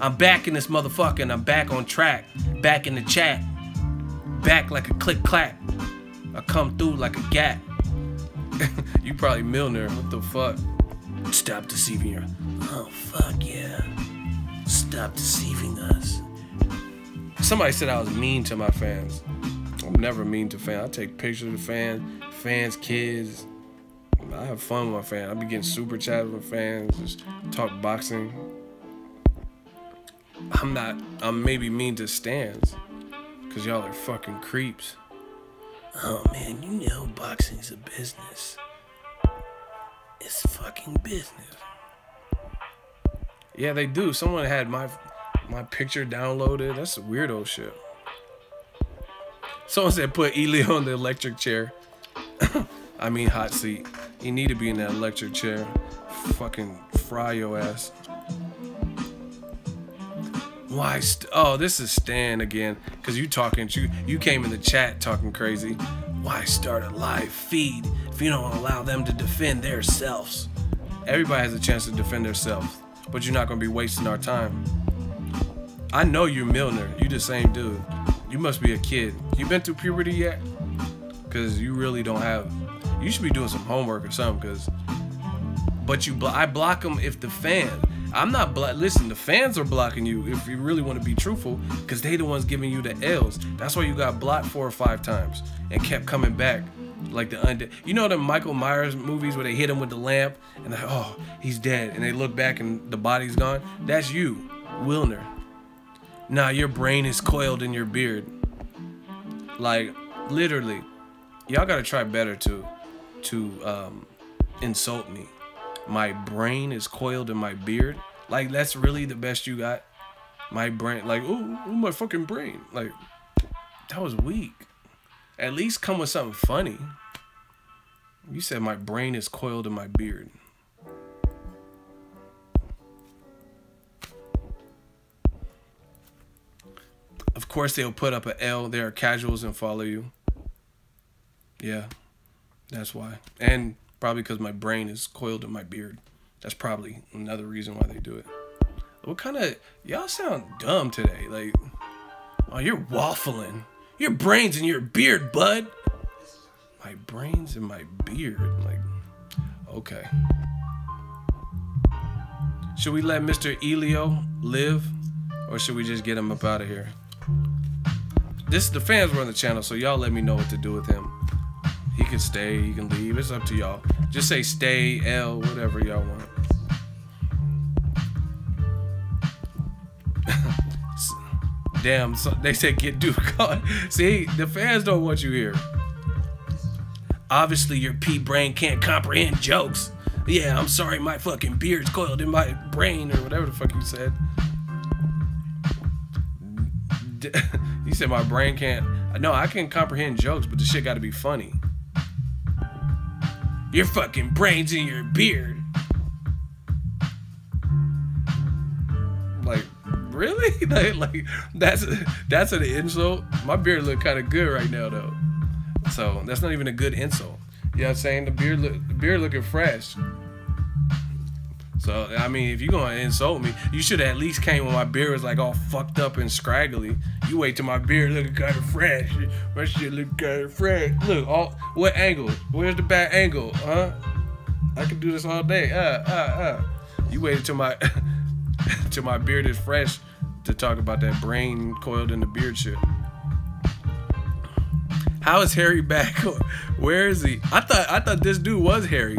I'm back in this motherfucker and I'm back on track. Back in the chat. Back like a click clack. I come through like a gat. You probably Milner. What the fuck? Stop deceiving her. Oh, fuck yeah. Stop deceiving us. Somebody said I was mean to my fans. I'm never mean to fans. I take pictures of fans, kids. I have fun with my fans. I be getting super chats with fans. Just talk boxing. I'm maybe mean to stans. Because y'all are fucking creeps. Oh, man, you know boxing's a business. It's fucking business. Yeah, they do. Someone had my picture downloaded. That's some weirdo shit. Someone said put Ely on the electric chair. I mean hot seat. You need to be in that electric chair. Fucking fry your ass. Why? Oh, this is Stan again. Cause you came in the chat talking crazy. Why start a live feed if you don't allow them to defend themselves? Everybody has a chance to defend themselves, but you're not gonna be wasting our time. I know you're Milner. You the same dude. You must be a kid. You been through puberty yet? Cause you really don't have. You should be doing some homework or something. But I block them if the fan. I'm not listen, the fans are blocking you if you really want to be truthful, because they the ones giving you the L's. That's why you got blocked 4 or 5 times and kept coming back like the undead. You know the Michael Myers movies where they hit him with the lamp and they're, oh, he's dead, and they look back and the body's gone? That's you, Wilner. Nah, your brain is coiled in your beard. Like, literally, y'all gotta try better to insult me. My brain is coiled in my beard. Like, that's really the best you got? My brain, like, ooh, my fucking brain. Like, that was weak. At least come with something funny. You said my brain is coiled in my beard. Of course, they'll put up an L. They are casuals and follow you. Yeah, that's why. And probably because my brain is coiled in my beard. That's probably another reason why they do it. What kind of... Y'all sound dumb today. Like, oh, you're waffling. Your brain's in your beard, bud. My brain's in my beard. Like, okay. Should we let Mr. Elio live, or should we just get him up out of here? The fans run the channel, so y'all let me know what to do with him. He can stay, he can leave. It's up to y'all. Just say stay, L, whatever y'all want. Damn, so they said get Duke on. See, the fans don't want you here. Obviously, your pea brain can't comprehend jokes. Yeah, I'm sorry, my fucking beard's coiled in my brain, or whatever the fuck you said. You said my brain can't. No, I can comprehend jokes, but the shit gotta be funny. Your fucking brain's in your beard. Like, really? like that's an insult? My beard look kind of good right now, though. So that's not even a good insult. You know what I'm saying? The beard looking fresh. So, I mean, if you're going to insult me, you should have at least came when my beard was like all fucked up and scraggly. You wait till my beard looking kind of fresh. My shit look kind of fresh. Look, what angle? Where's the bad angle? Huh? I can do this all day. You waited till my till my beard is fresh to talk about that brain coiled in the beard shit. How is Harry back? Where is he? I thought this dude was Harry.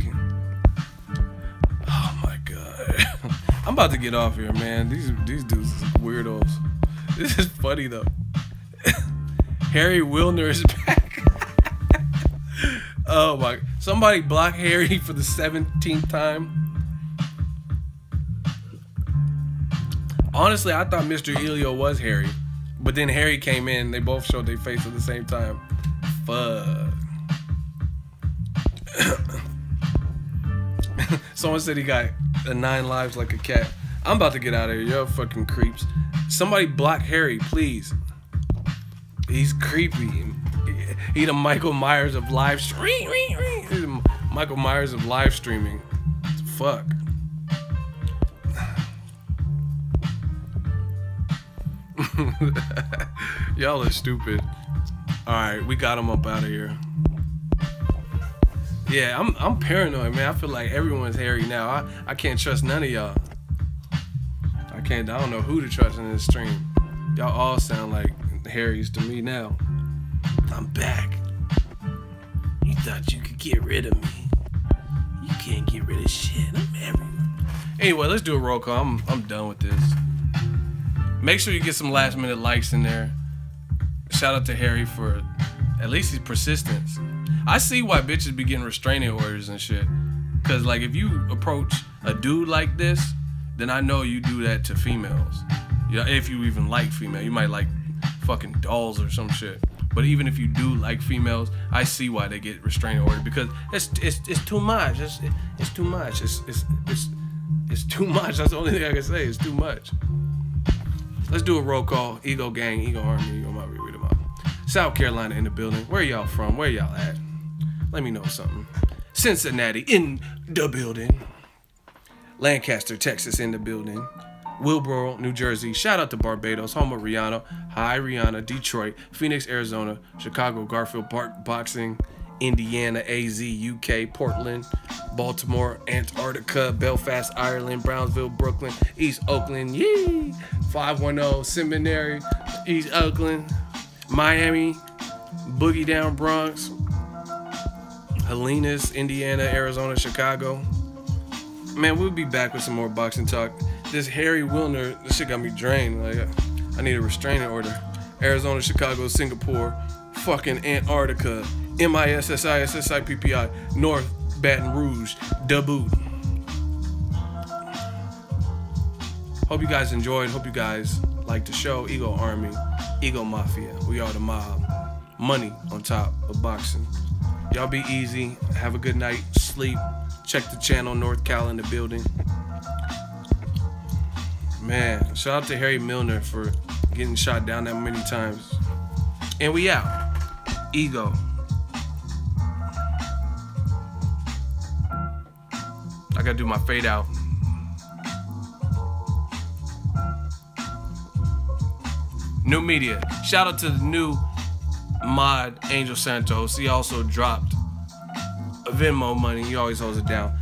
Oh my god. I'm about to get off here, man. These dudes is weirdos. This is funny though. Harry Wilner is back. Oh my. Somebody block Harry for the 17th time. Honestly, I thought Mr. Elio was Harry. But then Harry came in. They both showed their face at the same time. Fuck. Someone said he got 9 lives like a cat. I'm about to get out of here. Y'all fucking creeps. Somebody block Harry, please. He's creepy. He the Michael Myers of live streaming. He's the Michael Myers of live streaming. Fuck. Y'all are stupid. Alright, we got him up out of here. Yeah, I'm paranoid, man. I feel like everyone's Harry now. I can't trust none of y'all. I don't know who to trust in this stream. Y'all all sound like Harrys to me now. I'm back. You thought you could get rid of me. You can't get rid of shit. I'm everywhere. Anyway, let's do a roll call. I'm done with this. Make sure you get some last minute likes in there. Shout out to Harry for at least his persistence. I see why bitches be getting restraining orders and shit. Cause like if you approach a dude like this, then I know you do that to females. Yeah, if you even like female, you might like fucking dolls or some shit. But even if you do like females, I see why they get restraining orders because it's too much. It's too much. It's too much. That's the only thing I can say. It's too much. Let's do a roll call. Ego gang, Ego Army, Ego Mafia, read them out. South Carolina in the building. Where y'all from? Where y'all at? Let me know something. Cincinnati in the building. Lancaster, Texas in the building. Wilboro, New Jersey. Shout out to Barbados, home of Rihanna. Hi, Rihanna. Detroit, Phoenix, Arizona. Chicago, Garfield Park Boxing. Indiana, AZ, UK, Portland, Baltimore, Antarctica, Belfast, Ireland, Brownsville, Brooklyn, East Oakland, yee! 510, Seminary, East Oakland, Miami, Boogie Down Bronx, Helenas, Indiana, Arizona, Chicago. Man, we'll be back with some more boxing talk. This Harry Wilner, this shit got me drained. Like, I need a restraining order. Arizona, Chicago, Singapore, fucking Antarctica, MISSISSIPPI, North Baton Rouge, Debut. Hope you guys enjoyed. Hope you guys liked the show. Ego Army, Ego Mafia. We are the mob. Money on top of boxing. Y'all be easy. Have a good night. Sleep. Check the channel. North Cal in the building. Man, shout out to Harry Milner for getting shot down that many times. And we out. Ego. I gotta do my fade out. New media. Shout out to the new mod, Angel Santos. He also dropped a Venmo money. He always holds it down.